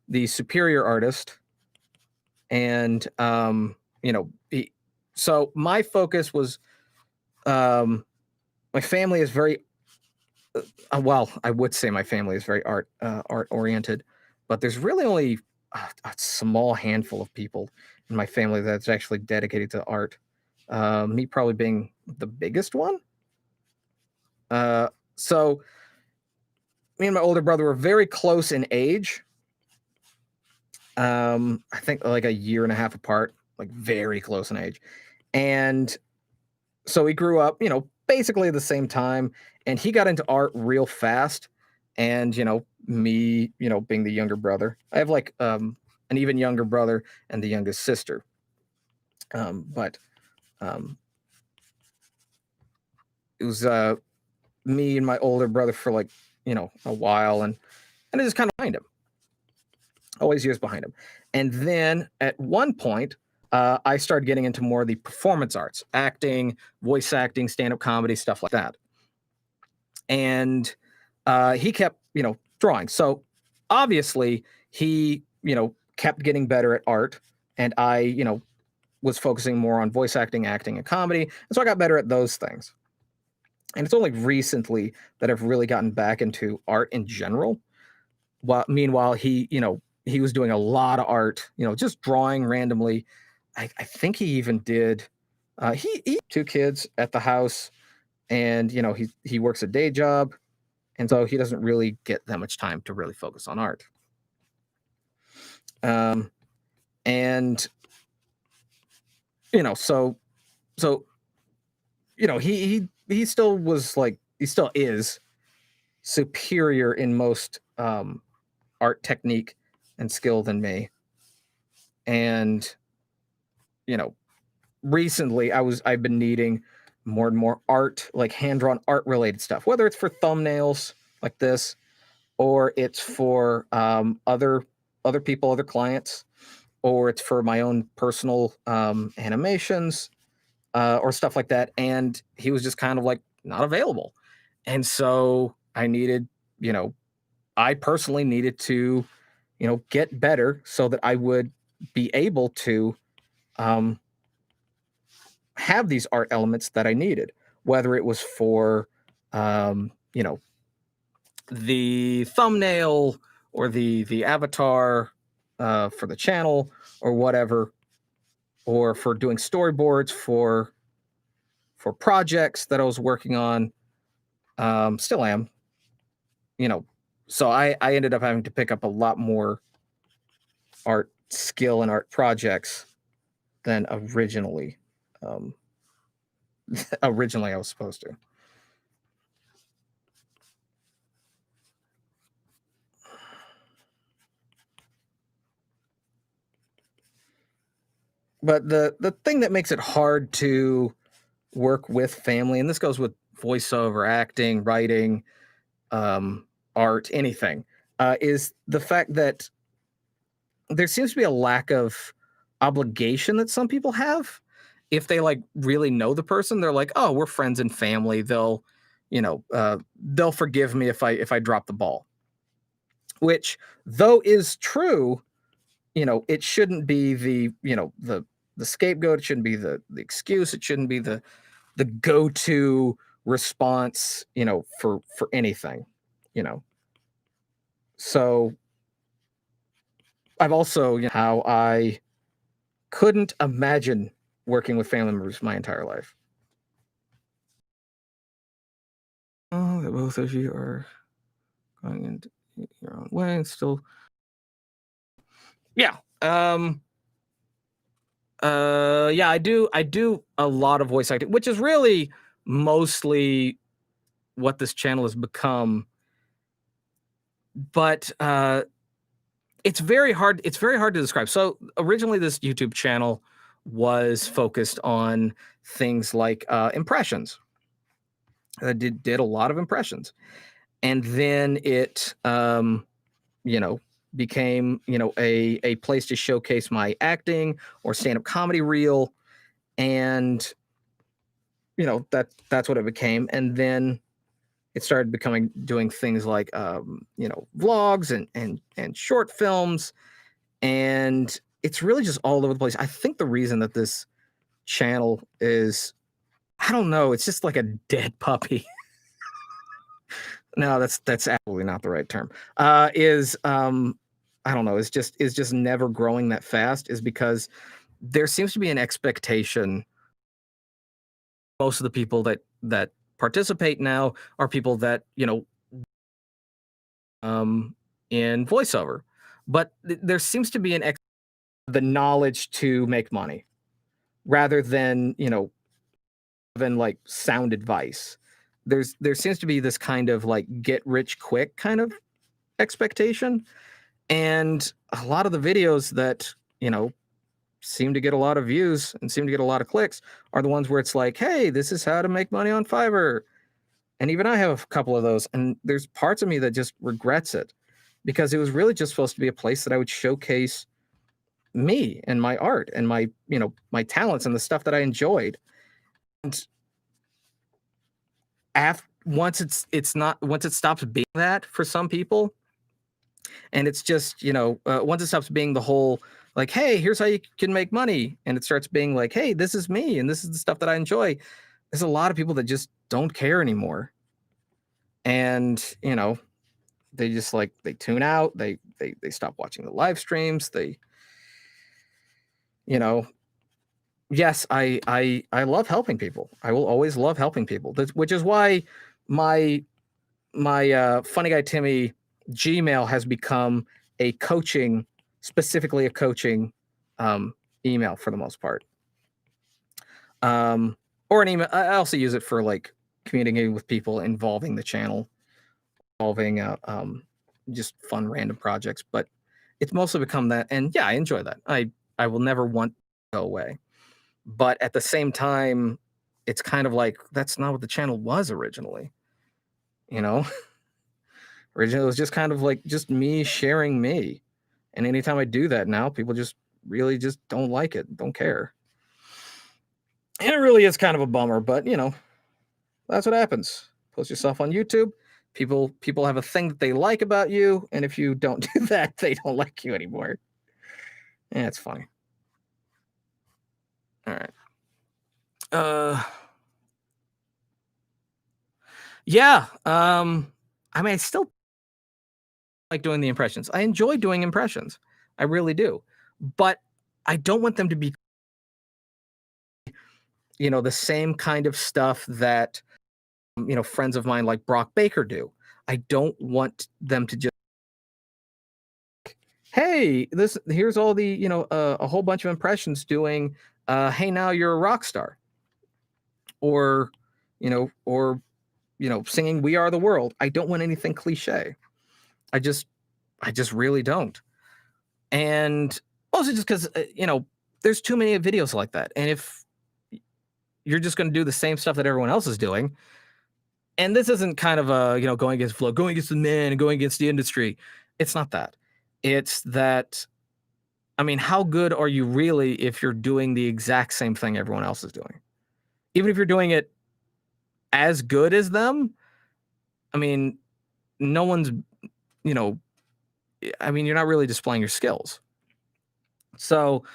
the superior artist, and so my focus was my family is very well, I would say my family is very art oriented, but there's really only a small handful of people in my family that's actually dedicated to art. Me probably being the biggest one. So me and my older brother were very close in age. I think like a year and a half apart. like very close in age. And so we grew up, basically at the same time, and he got into art real fast. And, me, being the younger brother, I have like an even younger brother and the youngest sister. But it was me and my older brother for like, a while, and I just kind of behind him, always years behind him. And then at one point, I started getting into more of the performance arts, acting, voice acting, stand-up comedy, stuff like that. And he kept, drawing. So obviously he, kept getting better at art, and I, was focusing more on voice acting, acting, and comedy. And so I got better at those things. And it's only recently that I've really gotten back into art in general. While meanwhile, he was doing a lot of art, just drawing randomly. I think he even did. He 2 kids at the house, and he works a day job, and so he doesn't really get that much time to really focus on art. And so he still was like, he still is superior in most art technique and skill than me. And recently I've been needing more and more art, like hand-drawn art related stuff, whether it's for thumbnails like this, or it's for other people, other clients, or it's for my own personal animations, or stuff like that. And he was just kind of like not available. And so I personally needed to, get better so that I would be able to have these art elements that I needed, whether it was for, the thumbnail or the avatar for the channel or whatever, or for doing storyboards for projects that I was working on. Still am, so I ended up having to pick up a lot more art skill and art projects than originally originally I was supposed to. But the thing that makes it hard to work with family, and this goes with voiceover, acting, writing, art, anything, is the fact that there seems to be a lack of obligation that some people have. If they like really know the person, they're like, oh, we're friends and family. They'll forgive me if I drop the ball. Which, though is true, it shouldn't be the scapegoat. It shouldn't be the excuse. It shouldn't be the go-to response, for anything, So I've also, how I couldn't imagine working with family members my entire life. Oh, that both of you are going into your own way and still. Yeah. Yeah, I do a lot of voice acting, which is really mostly what this channel has become. But it's very hard to describe. So originally this YouTube channel was focused on things like impressions. I did a lot of impressions. And then it became, a place to showcase my acting or stand-up comedy reel. And that's what it became. And then it started doing things like vlogs and short films, and it's really just all over the place. I think the reason that this channel is, I don't know, it's just like a dead puppy. No, that's absolutely not the right term. Is I don't know, is just never growing that fast, is because there seems to be an expectation. Most of the people that participate now are people that, in voiceover, but there seems to be an the knowledge to make money rather than, than like sound advice. There seems to be this kind of like get rich quick kind of expectation. And a lot of the videos that, seem to get a lot of views and seem to get a lot of clicks are the ones where it's like, hey, this is how to make money on Fiverr. And even I have a couple of those. And there's parts of me that just regrets it because it was really just supposed to be a place that I would showcase me and my art and my, my talents and the stuff that I enjoyed. And once it stops being that for some people, and it's just, once it stops being the whole like, hey, here's how you can make money, and it starts being like, hey, this is me and this is the stuff that I enjoy, there's a lot of people that just don't care anymore. And they just like they tune out, they stop watching the live streams, they yes, I love helping people. I will always love helping people. Which is why my Funny Guy Timmy Gmail has become specifically a coaching email for the most part. Or an email. I also use it for like communicating with people involving the channel, involving just fun random projects. But it's mostly become that, and yeah, I enjoy that. I will never want to go away. But at the same time, it's kind of like that's not what the channel was originally. Originally it was just kind of like just me sharing me. And anytime I do that now, people just really just don't like it, don't care. And it really is kind of a bummer, but that's what happens. Post yourself on YouTube. People have a thing that they like about you, and if you don't do that, they don't like you anymore. Yeah, it's funny. All right. Yeah. I mean, I still like doing the impressions. I enjoy doing impressions. I really do. But I don't want them to be, the same kind of stuff that, friends of mine like Brock Baker do. I don't want them to just, hey, here's all the, a whole bunch of impressions doing, hey, now you're a rock star. Or, singing We Are the World. I don't want anything cliche. I just really don't. And also just because, there's too many videos like that. And if you're just going to do the same stuff that everyone else is doing, and this isn't kind of a, going against flow, going against the man and going against the industry. It's not that. It's that, I mean, how good are you really if you're doing the exact same thing everyone else is doing? Even if you're doing it as good as them, I mean, no one's, I mean, you're not really displaying your skills. So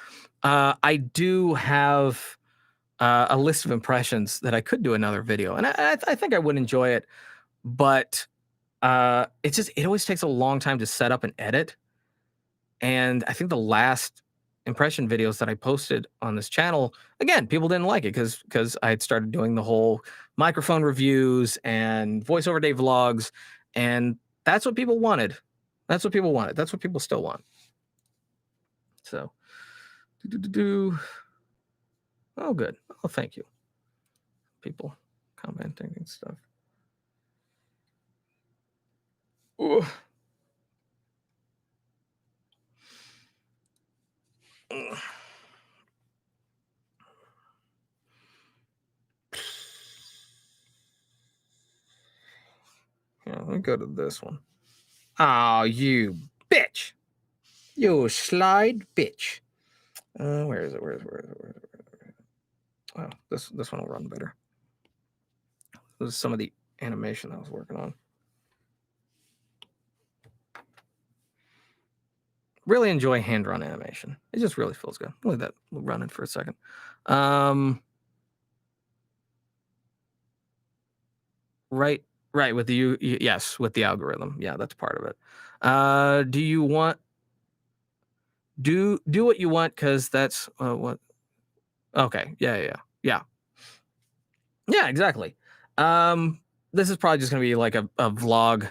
I do have a list of impressions that I could do another video, and I think I would enjoy it, but it always takes a long time to set up and edit. And I think the last impression videos that I posted on this channel, again, people didn't like it because I had started doing the whole microphone reviews and voiceover day vlogs, and that's what people wanted. That's what people wanted. That's what people still want. So, oh, good. Oh, thank you. People commenting and stuff. Ooh. Yeah, let me go to this one. Oh, you bitch. You slide bitch. Where is it? Where is it? Oh, this one will run better. This is some of the animation I was working on. Really enjoy hand-drawn animation. It just really feels good. Look at that running for a second. Right, with the yes, with the algorithm. Yeah, that's part of it. Do you want do what you want because that's what? Okay, yeah, exactly. This is probably just gonna be like a vlog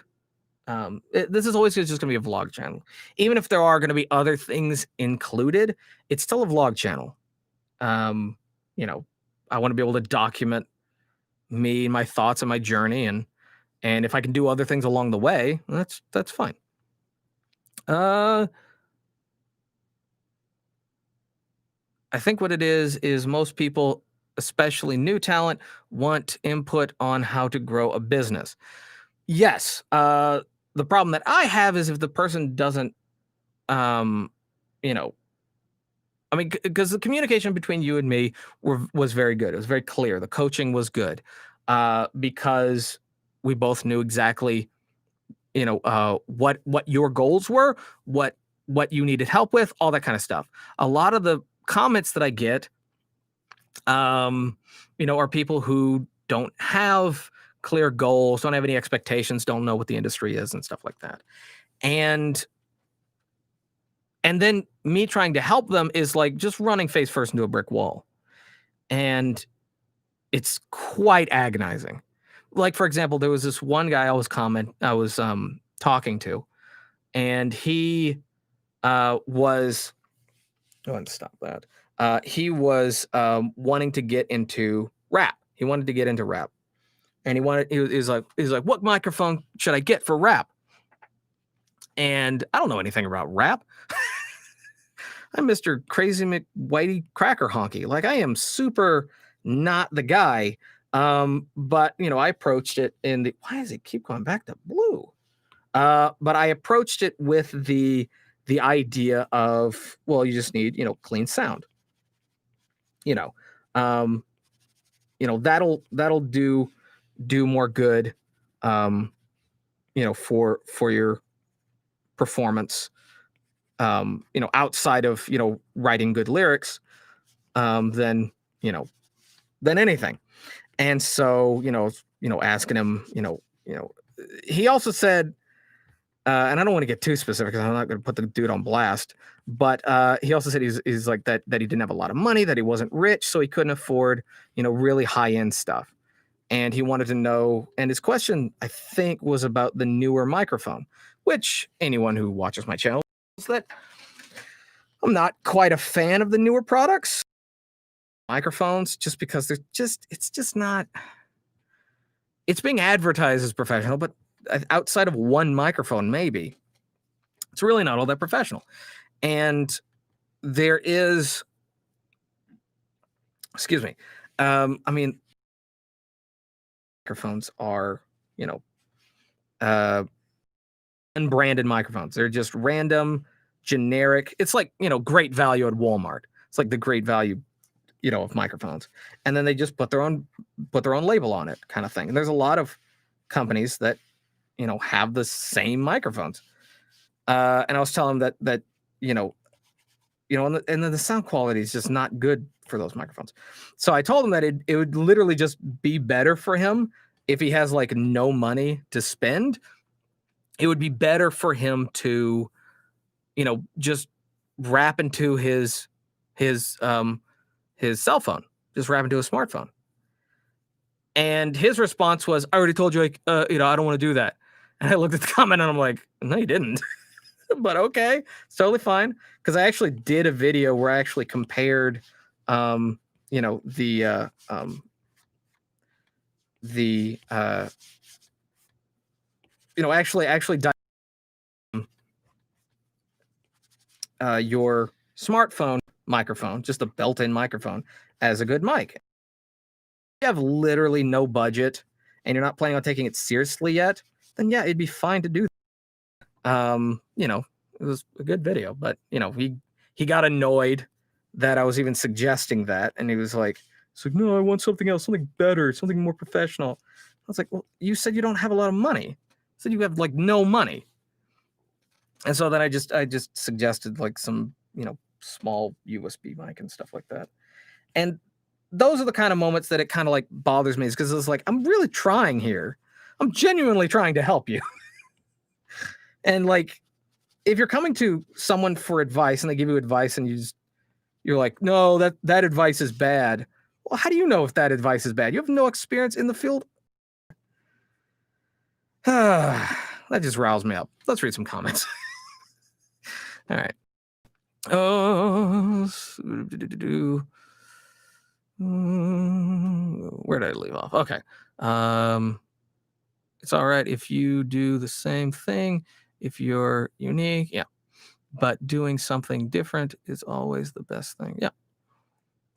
This is always just going to be a vlog channel. Even if there are going to be other things included, it's still a vlog channel. You know, I want to be able to document me and my thoughts and my journey, and if I can do other things along the way, that's fine. I think what it is most people, especially new talent, want input on how to grow a business. Yes. The problem that I have is if the person doesn't, you know, I mean, because the communication between you and me was very good. It was very clear. The coaching was good, because we both knew exactly, what your goals were, what you needed help with, all that kind of stuff. A lot of the comments that I get, are people who don't have clear goals, don't have any expectations, don't know what the industry is and stuff like that. And then me trying to help them is like just running face first into a brick wall. And it's quite agonizing. Like, for example, there was this one guy I was talking to, and he was go ahead and stop that. He was wanting to get into rap. He wanted to get into rap. And he was like, what microphone should I get for rap? And I don't know anything about rap. I'm Mr. Crazy McWhitey Cracker Honky. Like, I am super not the guy. But I approached it why does it keep going back to blue? But I approached it with the idea of, well, you just need, clean sound. That'll do more good, for your performance, outside of, writing good lyrics, than anything. And so, asking him, he also said, and I don't want to get too specific because I'm not going to put the dude on blast, but he also said he's like that he didn't have a lot of money, that he wasn't rich, so he couldn't afford, really high-end stuff. And he wanted to know, and his question, I think, was about the newer microphone, which anyone who watches my channel knows that I'm not quite a fan of the newer products, microphones, just because it's just not, it's being advertised as professional, but outside of one microphone, maybe, it's really not all that professional. And there is, excuse me, I mean, microphones are, unbranded microphones. They're just random, generic. It's like, great value at Walmart. It's like the great value, of microphones. And then they just put their own label on it, kind of thing. And there's a lot of companies that, have the same microphones. And I was telling them that and then the sound quality is just not good for those microphones. So I told him that it would literally just be better for him if he has like no money to spend. It would be better for him to, just rap into his cell phone, just rap into a smartphone. And his response was, I already told you, I don't want to do that. And I looked at the comment and I'm like, no, you didn't. But okay, it's totally fine. Because I actually did a video where I actually compared, actually your smartphone microphone, just a built-in microphone, as a good mic. If you have literally no budget and you're not planning on taking it seriously yet, then yeah, it'd be fine to do that. It was a good video, but he got annoyed that I was even suggesting that, and he was like, no, I want something else, something better, something more professional. I was like, well, you said you don't have a lot of money. I said you have like no money. And so then I just suggested like some, small USB mic and stuff like that. And those are the kind of moments that it kind of like bothers me, because it's like, I'm really trying here. I'm genuinely trying to help you. And like, if you're coming to someone for advice and they give you advice and you're like, no, that advice is bad. Well, how do you know if that advice is bad? You have no experience in the field. that just roused me up. Let's read some comments. All right. Oh, where did I leave off? Okay. It's all right if you do the same thing if you're unique. Yeah. But doing something different is always the best thing. Yeah.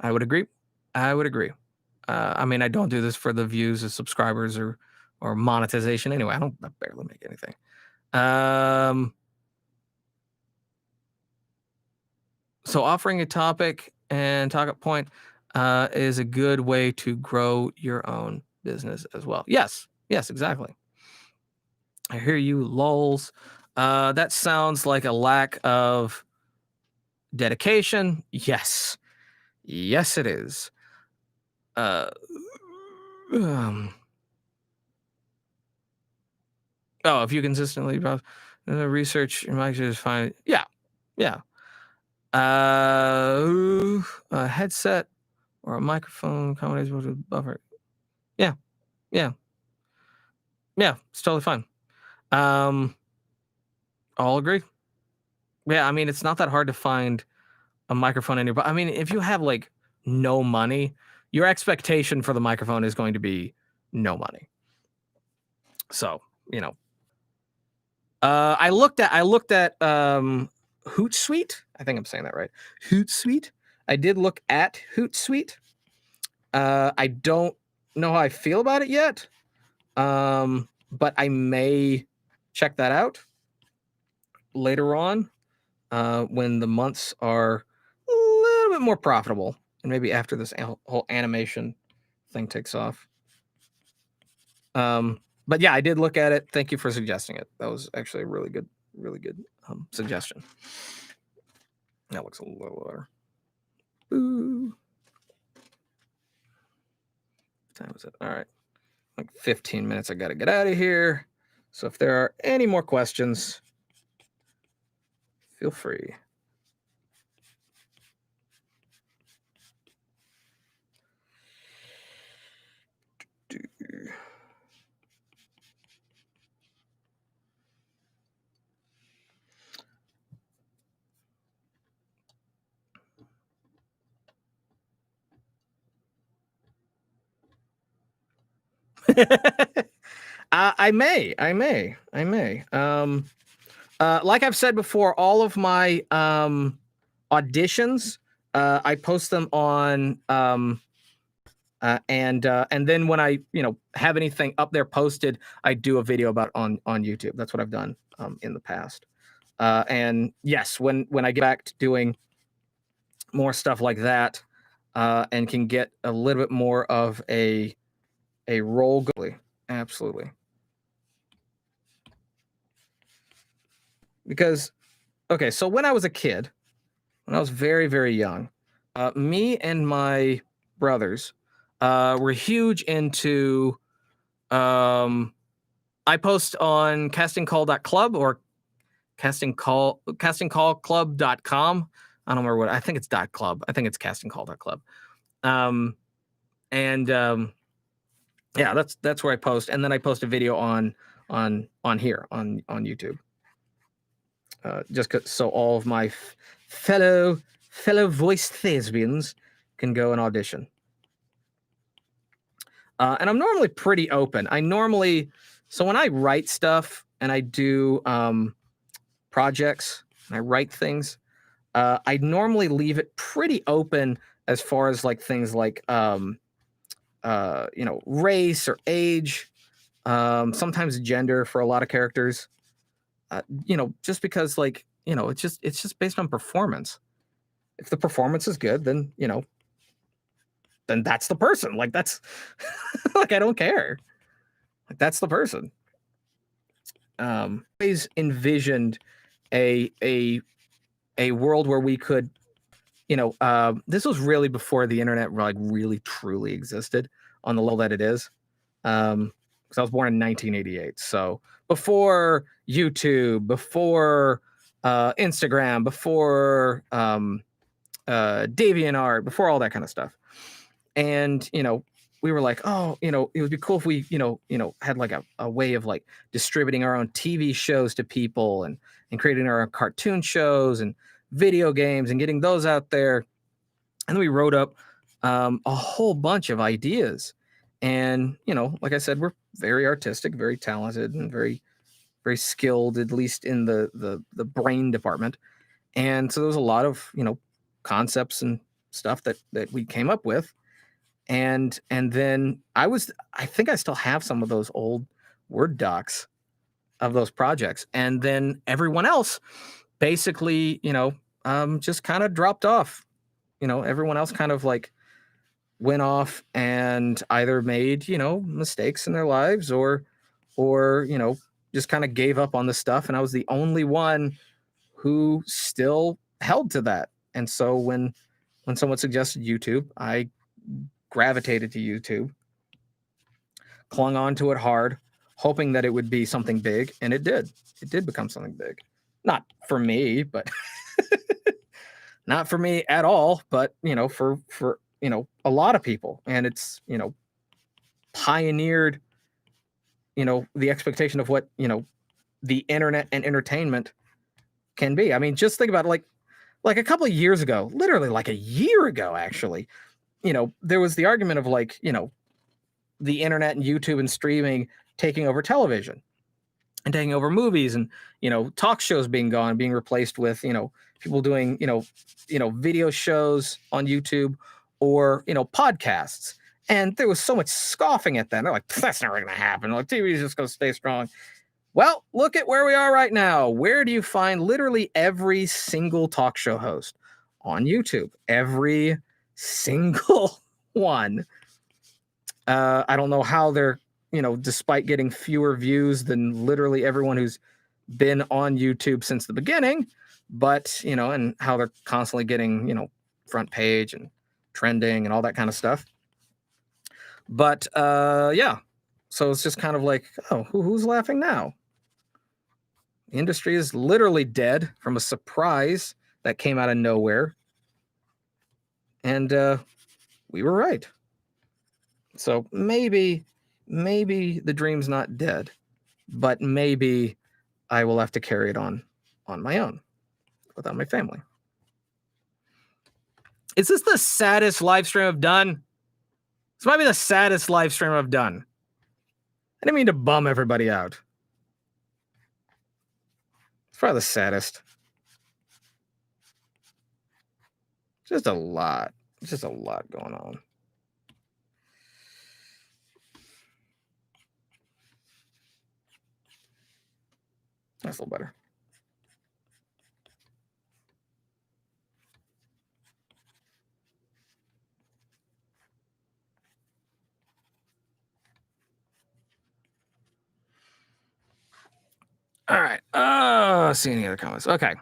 I would agree. I would agree. I mean, I don't do this for the views or subscribers or monetization anyway. I barely make anything. So offering a topic and talk up point is a good way to grow your own business as well. Yes, exactly. I hear you, lols. That sounds like a lack of dedication. Yes, it is. If you consistently research, you might just find it. Yeah. A headset or a microphone combination with a buffer. Yeah. It's totally fine. I'll agree. Yeah, I mean, it's not that hard to find a microphone in your. I mean, if you have like no money, your expectation for the microphone is going to be no money. So, I looked at Hootsuite. I think I'm saying that right. Hootsuite. I did look at Hootsuite. I don't know how I feel about it yet. But I may check that out later on when the months are a little bit more profitable and maybe after this whole animation thing takes off. But yeah, I did look at it. Thank you for suggesting it. That was actually a really good suggestion. That looks a little better. Ooh. What time is it? All right. Like 15 minutes. I got to get out of here. So if there are any more questions, feel free. I may. Like I've said before, all of my auditions, I post them on and then when I have anything up there posted, I do a video about on YouTube. That's what I've done in the past. And yes, when I get back to doing more stuff like that, and can get a little bit more of a role. Absolutely. Because, okay, so when I was a kid, when I was very, very young, me and my brothers were huge into, I post on castingcall.club or castingcallclub.com. I don't remember what, I think it's .club. I think it's castingcall.club. Yeah, that's where I post. And then I post a video on here on YouTube. Just so all of my fellow voice thespians can go and audition. And I'm normally pretty open. So when I write stuff and I do projects and I write things, I normally leave it pretty open as far as like things like race or age, sometimes gender for a lot of characters. Just because it's just based on performance. If the performance is good, then then that's the person. Like that's like I don't care. Like that's the person. Always envisioned a world where we could, this was really before the internet like really truly existed on the level that it is. Because I was born in 1988, so before YouTube, before Instagram, before DeviantArt, before all that kind of stuff. And we were like, oh, it would be cool if we, had like a way of like distributing our own TV shows to people and creating our own cartoon shows and video games and getting those out there. And then we wrote up a whole bunch of ideas. And, like I said, we're very artistic, very talented, and very, very skilled, at least in the brain department. And so there was a lot of, concepts and stuff that we came up with. And then I think I still have some of those old Word docs of those projects. And then everyone else basically, just kind of dropped off. Everyone else kind of like went off and either made, mistakes in their lives or, just kind of gave up on the stuff. And I was the only one who still held to that. And so when someone suggested YouTube, I gravitated to YouTube, clung on to it hard, hoping that it would be something big, and it did. It did become something big. Not for me, but not for me at all, but for a lot of people. And it's, pioneered, the expectation of what, the internet and entertainment can be. I mean, just think about it, like a couple of years ago, literally like a year ago, actually, there was the argument of like, the internet and YouTube and streaming taking over television and taking over movies and, talk shows being gone, being replaced with, people doing, video shows on YouTube or, podcasts. And there was so much scoffing at them. They're like, that's never going to happen. Like, TV is just going to stay strong. Well, look at where we are right now. Where do you find literally every single talk show host on YouTube? Every single one. I don't know how they're, despite getting fewer views than literally everyone who's been on YouTube since the beginning, but, and how they're constantly getting, front page and trending and all that kind of stuff. But yeah, so it's just kind of like, oh, who's laughing now? The industry is literally dead from a surprise that came out of nowhere. And we were right. So maybe the dream's not dead, but maybe I will have to carry it on my own without my family. Is this the saddest live stream I've done? This might be the saddest live stream I've done. I didn't mean to bum everybody out. It's probably the saddest. Just a lot. Just a lot going on. That's a little better. All right. See any other comments? Okay.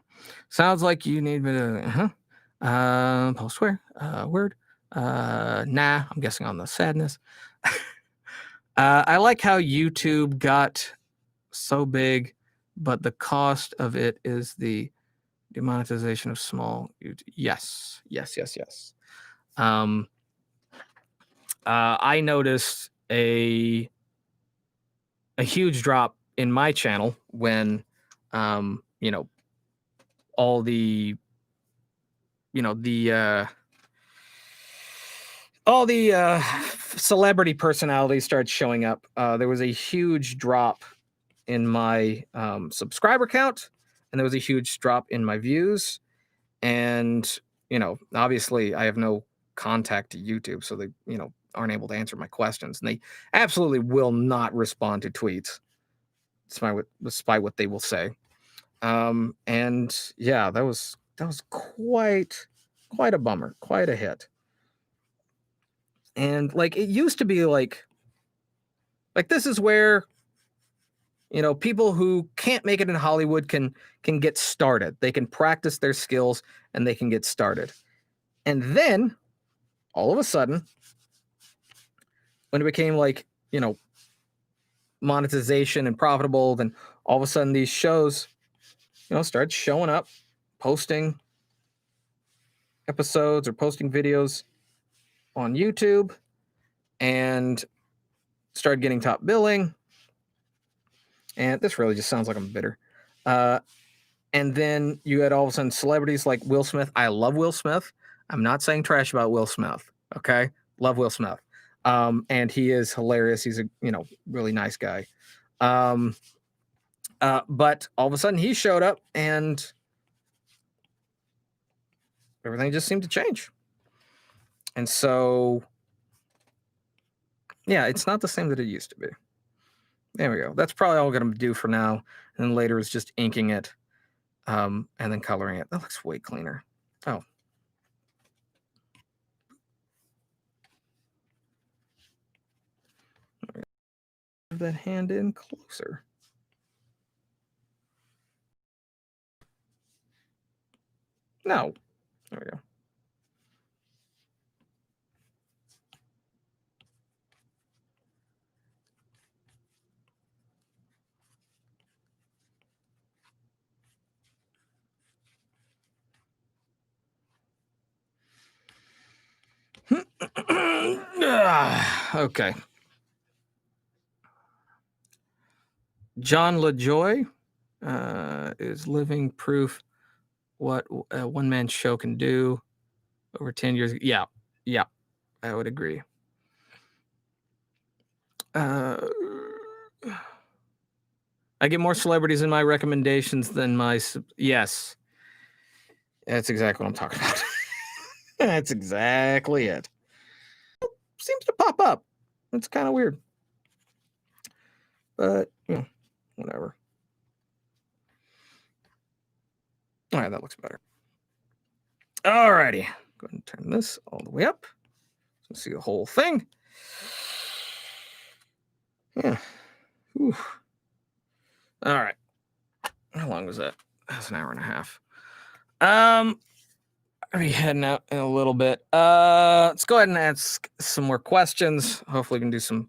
Sounds like you need me to post where? Word. Nah, I'm guessing on the sadness. I like how YouTube got so big, but the cost of it is the demonetization of small YouTube. Yes. I noticed a huge drop in my channel when all the celebrity personalities started showing up. There was a huge drop in my subscriber count, and there was a huge drop in my views. And obviously I have no contact to YouTube, so they aren't able to answer my questions, and they absolutely will not respond to tweets despite what they will say. And yeah, that was quite a bummer, quite a hit. And like, it used to be like this is where people who can't make it in Hollywood can get started. They can practice their skills and they can get started. And then all of a sudden, when it became like, monetization and profitable, then all of a sudden these shows, started showing up, posting episodes or posting videos on YouTube. and started getting top billing. And this really just sounds like I'm bitter. And then you had all of a sudden celebrities like Will Smith. I love Will Smith. I'm not saying trash about Will Smith. Okay, love Will Smith. And he is hilarious. He's a really nice guy. But all of a sudden he showed up and everything just seemed to change. And so, yeah, it's not the same that it used to be. There we go. That's probably all we're going to do for now. And then later is just inking it and then coloring it. That looks way cleaner. Oh. Move that hand in closer. No. There we go. Okay. John LaJoy is living proof what a one-man show can do over 10 years. Yeah, I would agree. I get more celebrities in my recommendations than my... Yes. That's exactly what I'm talking about. That's exactly it. Seems to pop up. It's kind of weird. But, whatever. All right, that looks better. All righty. Go ahead and turn this all the way up. So see the whole thing. Yeah. Whew. All right. How long was that? That's an hour and a half. I'll be heading out in a little bit. Let's go ahead and ask some more questions. Hopefully we can do some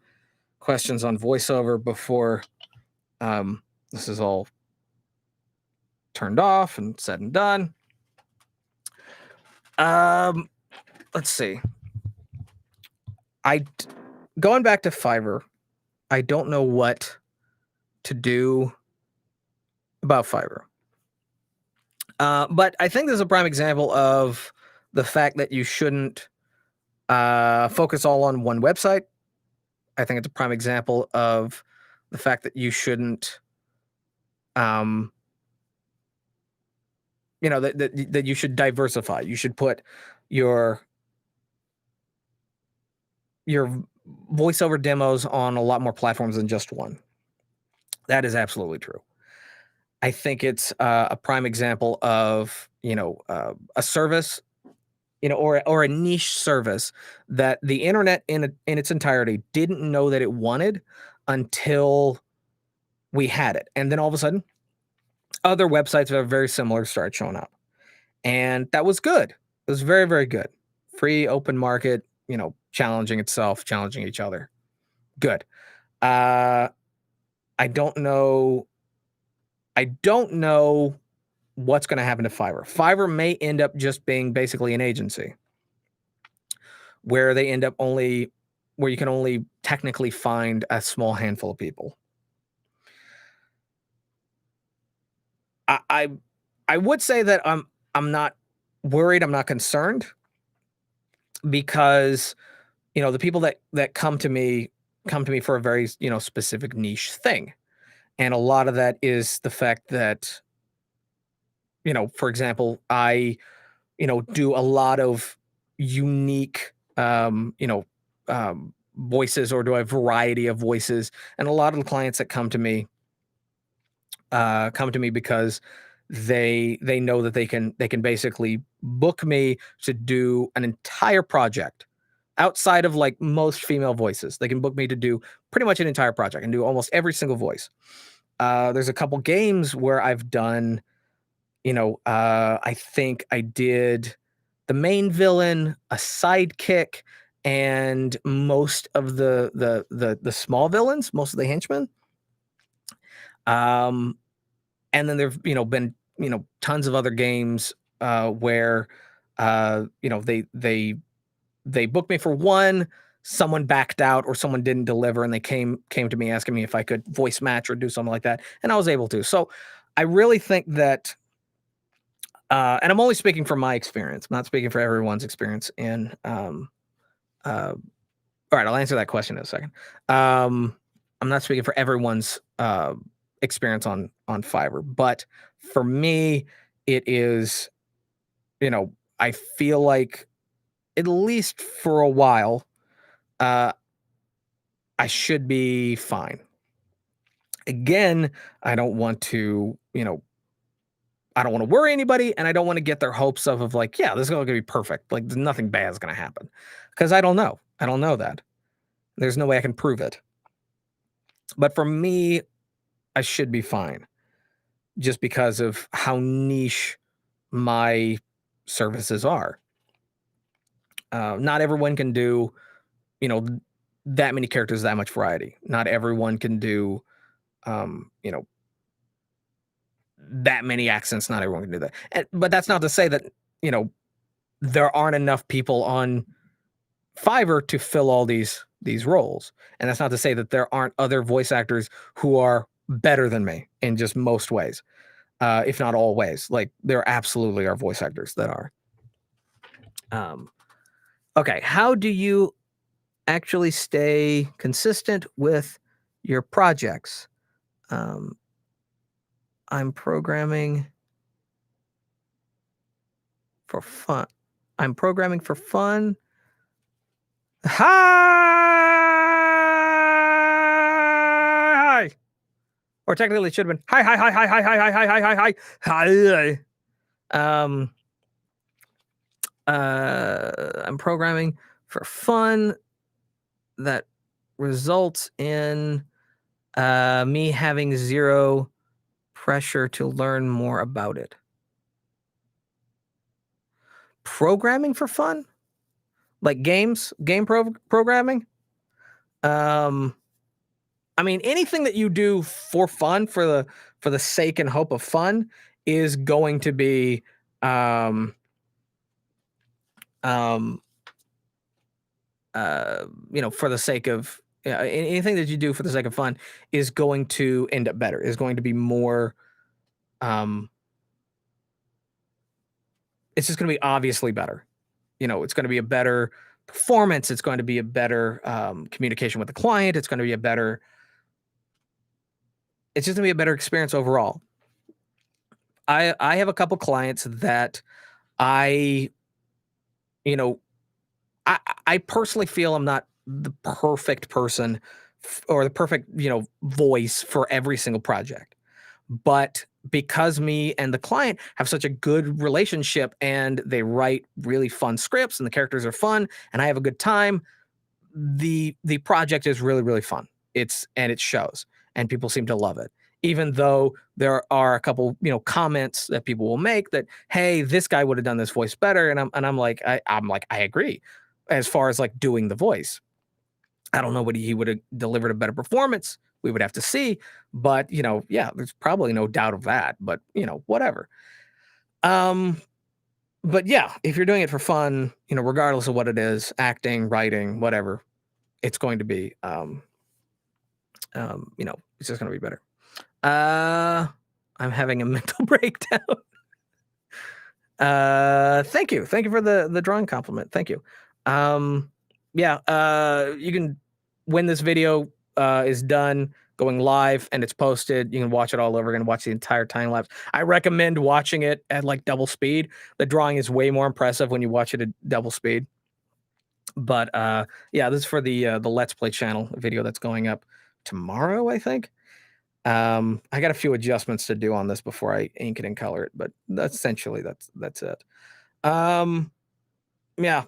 questions on voiceover before this is all turned off and said and done. Let's see. Going back to Fiverr, I don't know what to do about Fiverr. But I think this is a prime example of the fact that you shouldn't focus all on one website. I think it's a prime example of the fact that you shouldn't, that you should diversify. You should put your voiceover demos on a lot more platforms than just one. That is absolutely true. I think it's a prime example of, a service, or a niche service that the internet in its entirety didn't know that it wanted until we had it. And then all of a sudden, other websites that are very similar started showing up. And that was good. It was very, very good. Free, open market, challenging itself, challenging each other. Good. I don't know what's going to happen to Fiverr. Fiverr may end up just being basically an agency where they end up where you can only technically find a small handful of people. I would say that I'm not worried. I'm not concerned because, the people that come to me for a very, specific niche thing. And a lot of that is the fact that, for example, I, do a lot of unique, voices, or do a variety of voices. And a lot of the clients that come to me because they know that they can basically book me to do an entire project outside of like most female voices. They can book me to do pretty much an entire project and do almost every single voice. There's a couple games where I've done, I think I did the main villain, a sidekick, and most of the small villains, most of the henchmen. And then there've been tons of other games where they book me for one, someone backed out or someone didn't deliver, and they came to me asking me if I could voice match or do something like that, and I was able to. So I really think that, and I'm only speaking from my experience. I'm not speaking for everyone's experience in. All right, I'll answer that question in a second. I'm not speaking for everyone's experience on Fiverr, but for me, it is, I feel like at least for a while, uh, I should be fine. Again, I don't want to, I don't want to worry anybody, and I don't want to get their hopes of like, yeah, this is going to be perfect. Like, nothing bad is going to happen, because I don't know. I don't know that. There's no way I can prove it. But for me, I should be fine, just because of how niche my services are. Not everyone can do, you know, that many characters, that much variety. Not everyone can do, um, you know, that many accents. Not everyone can do that. But that's not to say that, you know, there aren't enough people on Fiverr to fill all these roles. And that's not to say that there aren't other voice actors who are better than me in just most ways, if not all ways. Like, there absolutely are voice actors that are. Okay, how do you actually stay consistent with your projects? I'm programming for fun. I'm programming for fun. Hi. Or technically it should have been hi hi hi hi hi hi hi hi hi hi hi hi. I'm programming for fun that results in me having zero pressure to learn more about it. Programming for fun? Like game programming? I mean, anything that you do for fun, for the sake and hope of fun, is going to be um for the sake of, anything that you do for the sake of fun is going to end up better, is going to be more, um it's just going to be obviously better. It's going to be a better performance. It's going to be a better communication with the client. It's going to be it's just going to be a better experience overall. I have a couple clients that I, you know, I personally feel I'm not the perfect person or the perfect, voice for every single project. But because me and the client have such a good relationship and they write really fun scripts and the characters are fun and I have a good time, the project is really, really fun. It shows, and people seem to love it. Even though there are a couple, comments that people will make that, hey, this guy would have done this voice better. And I'm like, I agree. As far as like doing the voice, I don't know what he would have delivered a better performance. We would have to see. But, yeah, there's probably no doubt of that. But, whatever. But yeah, if you're doing it for fun, regardless of what it is, acting, writing, whatever, it's going to be, it's just going to be better. I'm having a mental breakdown. Thank you for the drawing compliment. Thank you. Yeah. You can, when this video is done, going live and it's posted, you can watch it all over again, watch the entire time lapse. I recommend watching it at like double speed. The drawing is way more impressive when you watch it at double speed. But yeah, this is for the Let's Play channel video that's going up tomorrow, I think. I got a few adjustments to do on this before I ink it and color it, but essentially that's it. Yeah.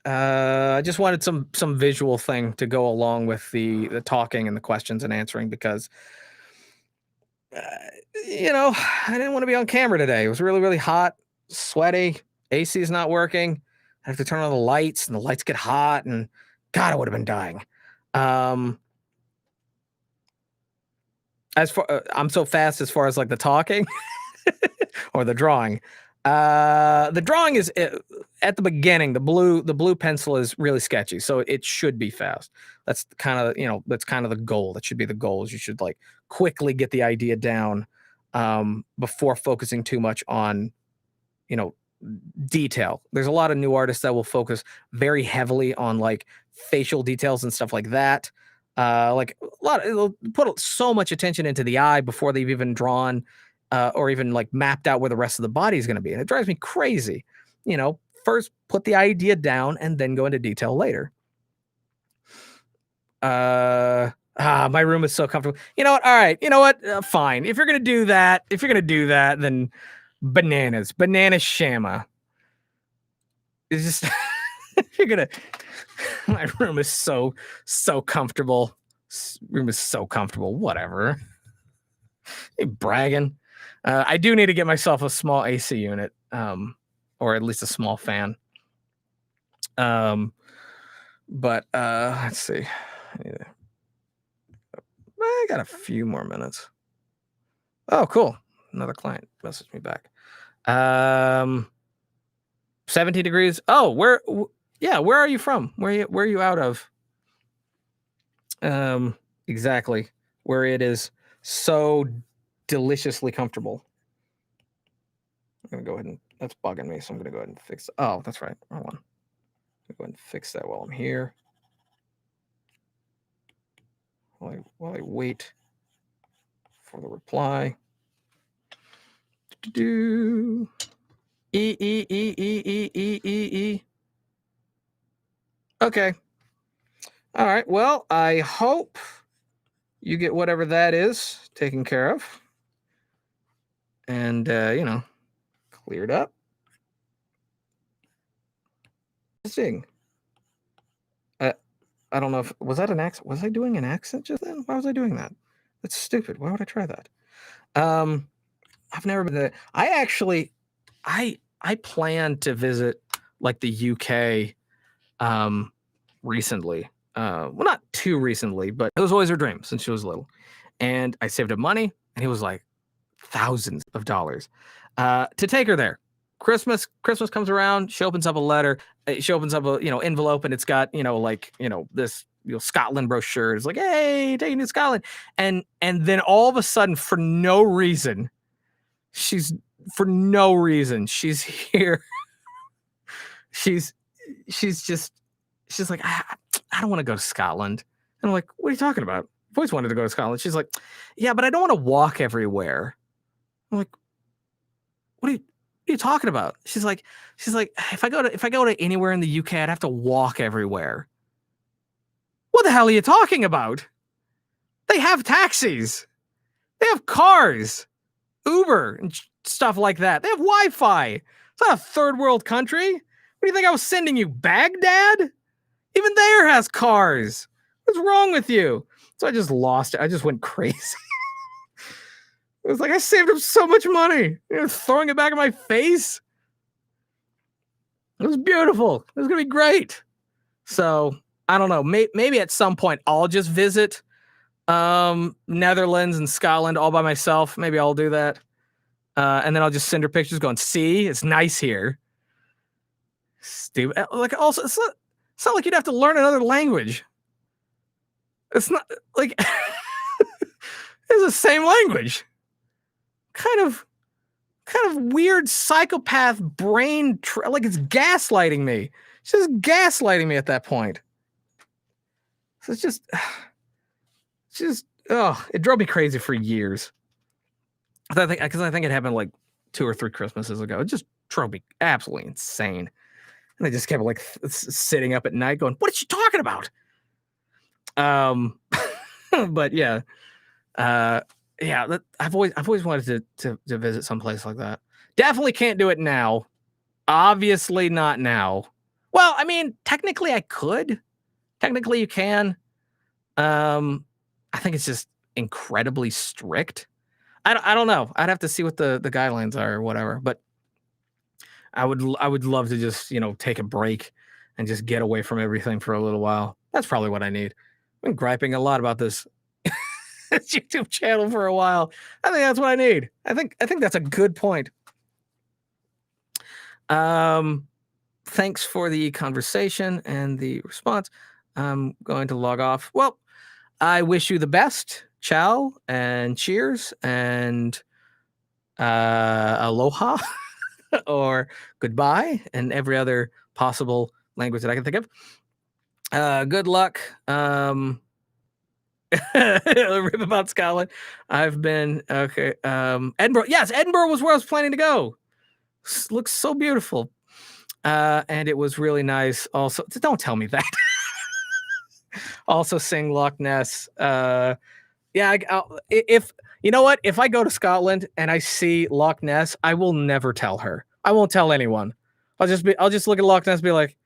I just wanted some visual thing to go along with the talking and the questions and answering, because uh, I didn't want to be on camera today. It was really, really hot, sweaty. AC is not working. I have to turn on the lights, and the lights get hot, and God, I would have been dying. As far I'm so fast as far as like the talking or the drawing. The drawing is at the beginning. The blue pencil is really sketchy, so it should be fast. That's kind of that's kind of the goal. That should be the goal. Is you should like quickly get the idea down before focusing too much on you know detail. There's a lot of new artists that will focus very heavily on like facial details and stuff like that. Like a lot, they'll put so much attention into the eye before they've even drawn or even like mapped out where the rest of the body is going to be, and it drives me crazy. First put the idea down and then go into detail later. My room is so comfortable. You know what? All right. You know what? Fine. If you're gonna do that, then banana shama. It's just you're gonna. My room is so comfortable. Room is so comfortable. Whatever. Hey, bragging. I do need to get myself a small AC unit, or at least a small fan. But let's see. I got a few more minutes. Oh, cool. Another client messaged me back. 17 degrees. Oh, where are you from? Where are you out of? Exactly. Where it is so deliciously comfortable. I'm gonna go ahead and that's bugging me, so I'm gonna go ahead and fix. Oh, that's right. Wrong one. Go ahead and fix that while I'm here. While I wait for the reply. Do E. Okay. All right. Well, I hope you get whatever that is taken care of, and cleared up. Interesting. I don't know if was that an accent. Was I doing an accent just then? Why was I doing that? That's stupid. Why would I try that? I've never been there. I plan to visit like the UK recently. Well, not too recently, but it was always her dream since she was little. And I saved up money, and it was like thousands of dollars to take her there. Christmas comes around. She opens up a letter. She opens up a envelope, and it's got this Scotland brochure. It's like, hey, taking you to Scotland, and then all of a sudden, for no reason, she's here. she's like, I don't want to go to Scotland. And I'm like, what are you talking about? I've always wanted to go to Scotland. She's like, yeah, but I don't want to walk everywhere. I'm like, what are you talking about? She's like, if I go to anywhere in the UK, I'd have to walk everywhere. What the hell are you talking about? They have taxis. They have cars, Uber, and stuff like that. They have Wi-Fi. It's not a third world country. What do you think I was sending you, Baghdad? Even there has cars. What's wrong with you? So I just lost it. I just went crazy. It was like I saved up so much money. Throwing it back in my face. It was beautiful. It was going to be great. So I don't know. Maybe at some point I'll just visit Netherlands and Scotland all by myself. Maybe I'll do that. And then I'll just send her pictures going, see, it's nice here. Stupid. Like, also, it's not like you'd have to learn another language. It's not like it's the same language. Kind of weird psychopath brain. Like it's gaslighting me. It's just gaslighting me at that point. So it's just it drove me crazy for years. I think it happened like 2 or 3 Christmases ago. It just drove me absolutely insane. And I just kept like sitting up at night going, what is she talking about? But yeah. I've always wanted to visit someplace like that. Definitely can't do it now. Obviously not now. Well, I mean, technically I could. Technically you can. I think it's just incredibly strict. I don't know. I'd have to see what the guidelines are or whatever. But I would love to just take a break and just get away from everything for a little while. That's probably what I need. I've been griping a lot about this YouTube channel for a while. I think that's what I need. I think that's a good point. Thanks for the conversation and the response. I'm going to log off. Well, I wish you the best. Ciao and cheers and aloha or goodbye and every other possible language that I can think of. Good luck. Rip about Scotland. I've been okay. Edinburgh. Yes, Edinburgh was where I was planning to go. Looks so beautiful. And it was really nice. Also, don't tell me that. Also, sing Loch Ness. Yeah, if you know what, if I go to Scotland and I see Loch Ness, I will never tell her. I won't tell anyone. I'll just look at Loch Ness, and be like,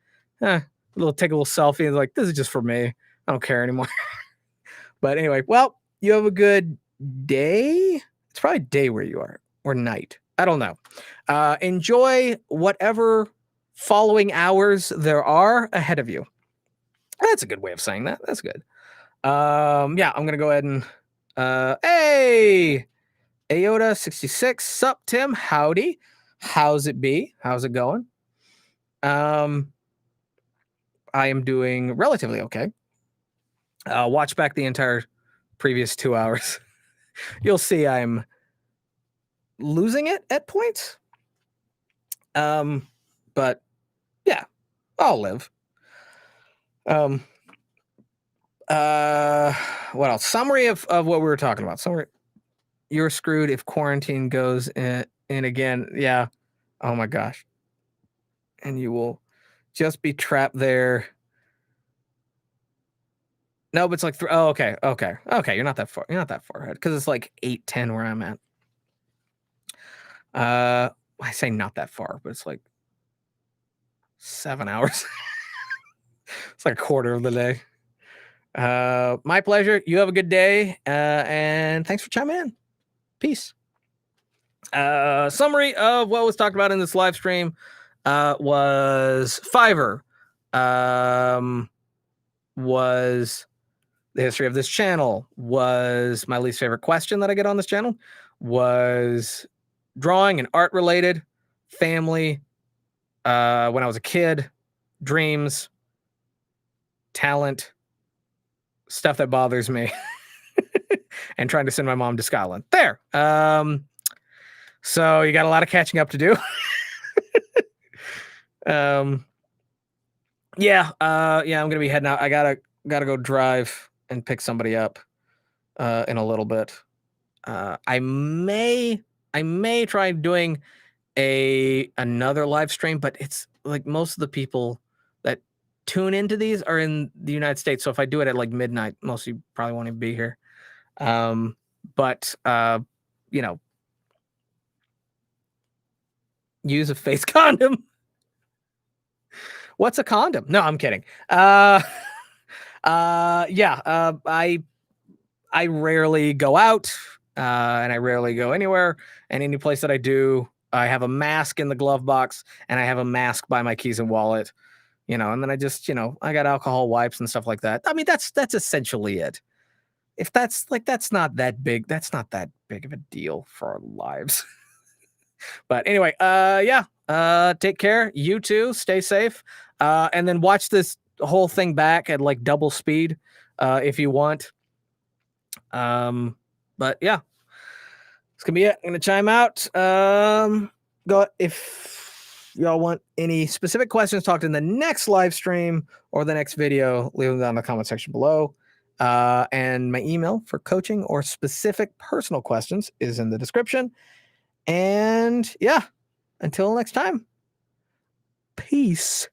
take a little selfie, and like, this is just for me. I don't care anymore. But anyway, well, you have a good day. It's probably day where you are, or night. I don't know. Enjoy whatever following hours there are ahead of you. That's a good way of saying that. That's good. Yeah, I'm gonna go ahead and hey, Ayoda66, sup Tim, howdy. How's it be? How's it going? I am doing relatively okay. Watch back the entire previous 2 hours. You'll see I'm losing it at points. But yeah, I'll live. What else? Summary of what we were talking about. Summary. You're screwed if quarantine goes in again. Yeah. Oh my gosh. And you will just be trapped there. No, but it's like okay. You're not that far. You're not that far ahead because it's like 8:10 where I'm at. I say not that far, but it's like 7 hours. It's like a quarter of the day. My pleasure. You have a good day. And thanks for chiming in. Peace. Summary of what was talked about in this live stream was Fiverr. Was the history of this channel, was my least favorite question that I get on this channel, was drawing and art related, family, when I was a kid, dreams, talent, stuff that bothers me, and trying to send my mom to Scotland. There. So you got a lot of catching up to do. Yeah, I'm gonna be heading out. I gotta go drive and pick somebody up in a little bit. I may try doing another live stream, but it's like most of the people that tune into these are in the United States. So if I do it at like midnight, most of you probably won't even be here. But you know, use a face condom. What's a condom? No, I'm kidding. Yeah, I rarely go out, and I rarely go anywhere. And any place that I do, I have a mask in the glove box, and I have a mask by my keys and wallet. And then I just, I got alcohol wipes and stuff like that. I mean, that's essentially it. If that's not that big, that's not that big of a deal for our lives. But anyway, yeah, take care. You too. Stay safe. And then watch this whole thing back at like double speed, if you want. But yeah, it's gonna be it. I'm gonna chime out. Go if y'all want any specific questions talked in the next live stream or the next video, leave them down in the comment section below. And my email for coaching or specific personal questions is in the description. And yeah, until next time, peace.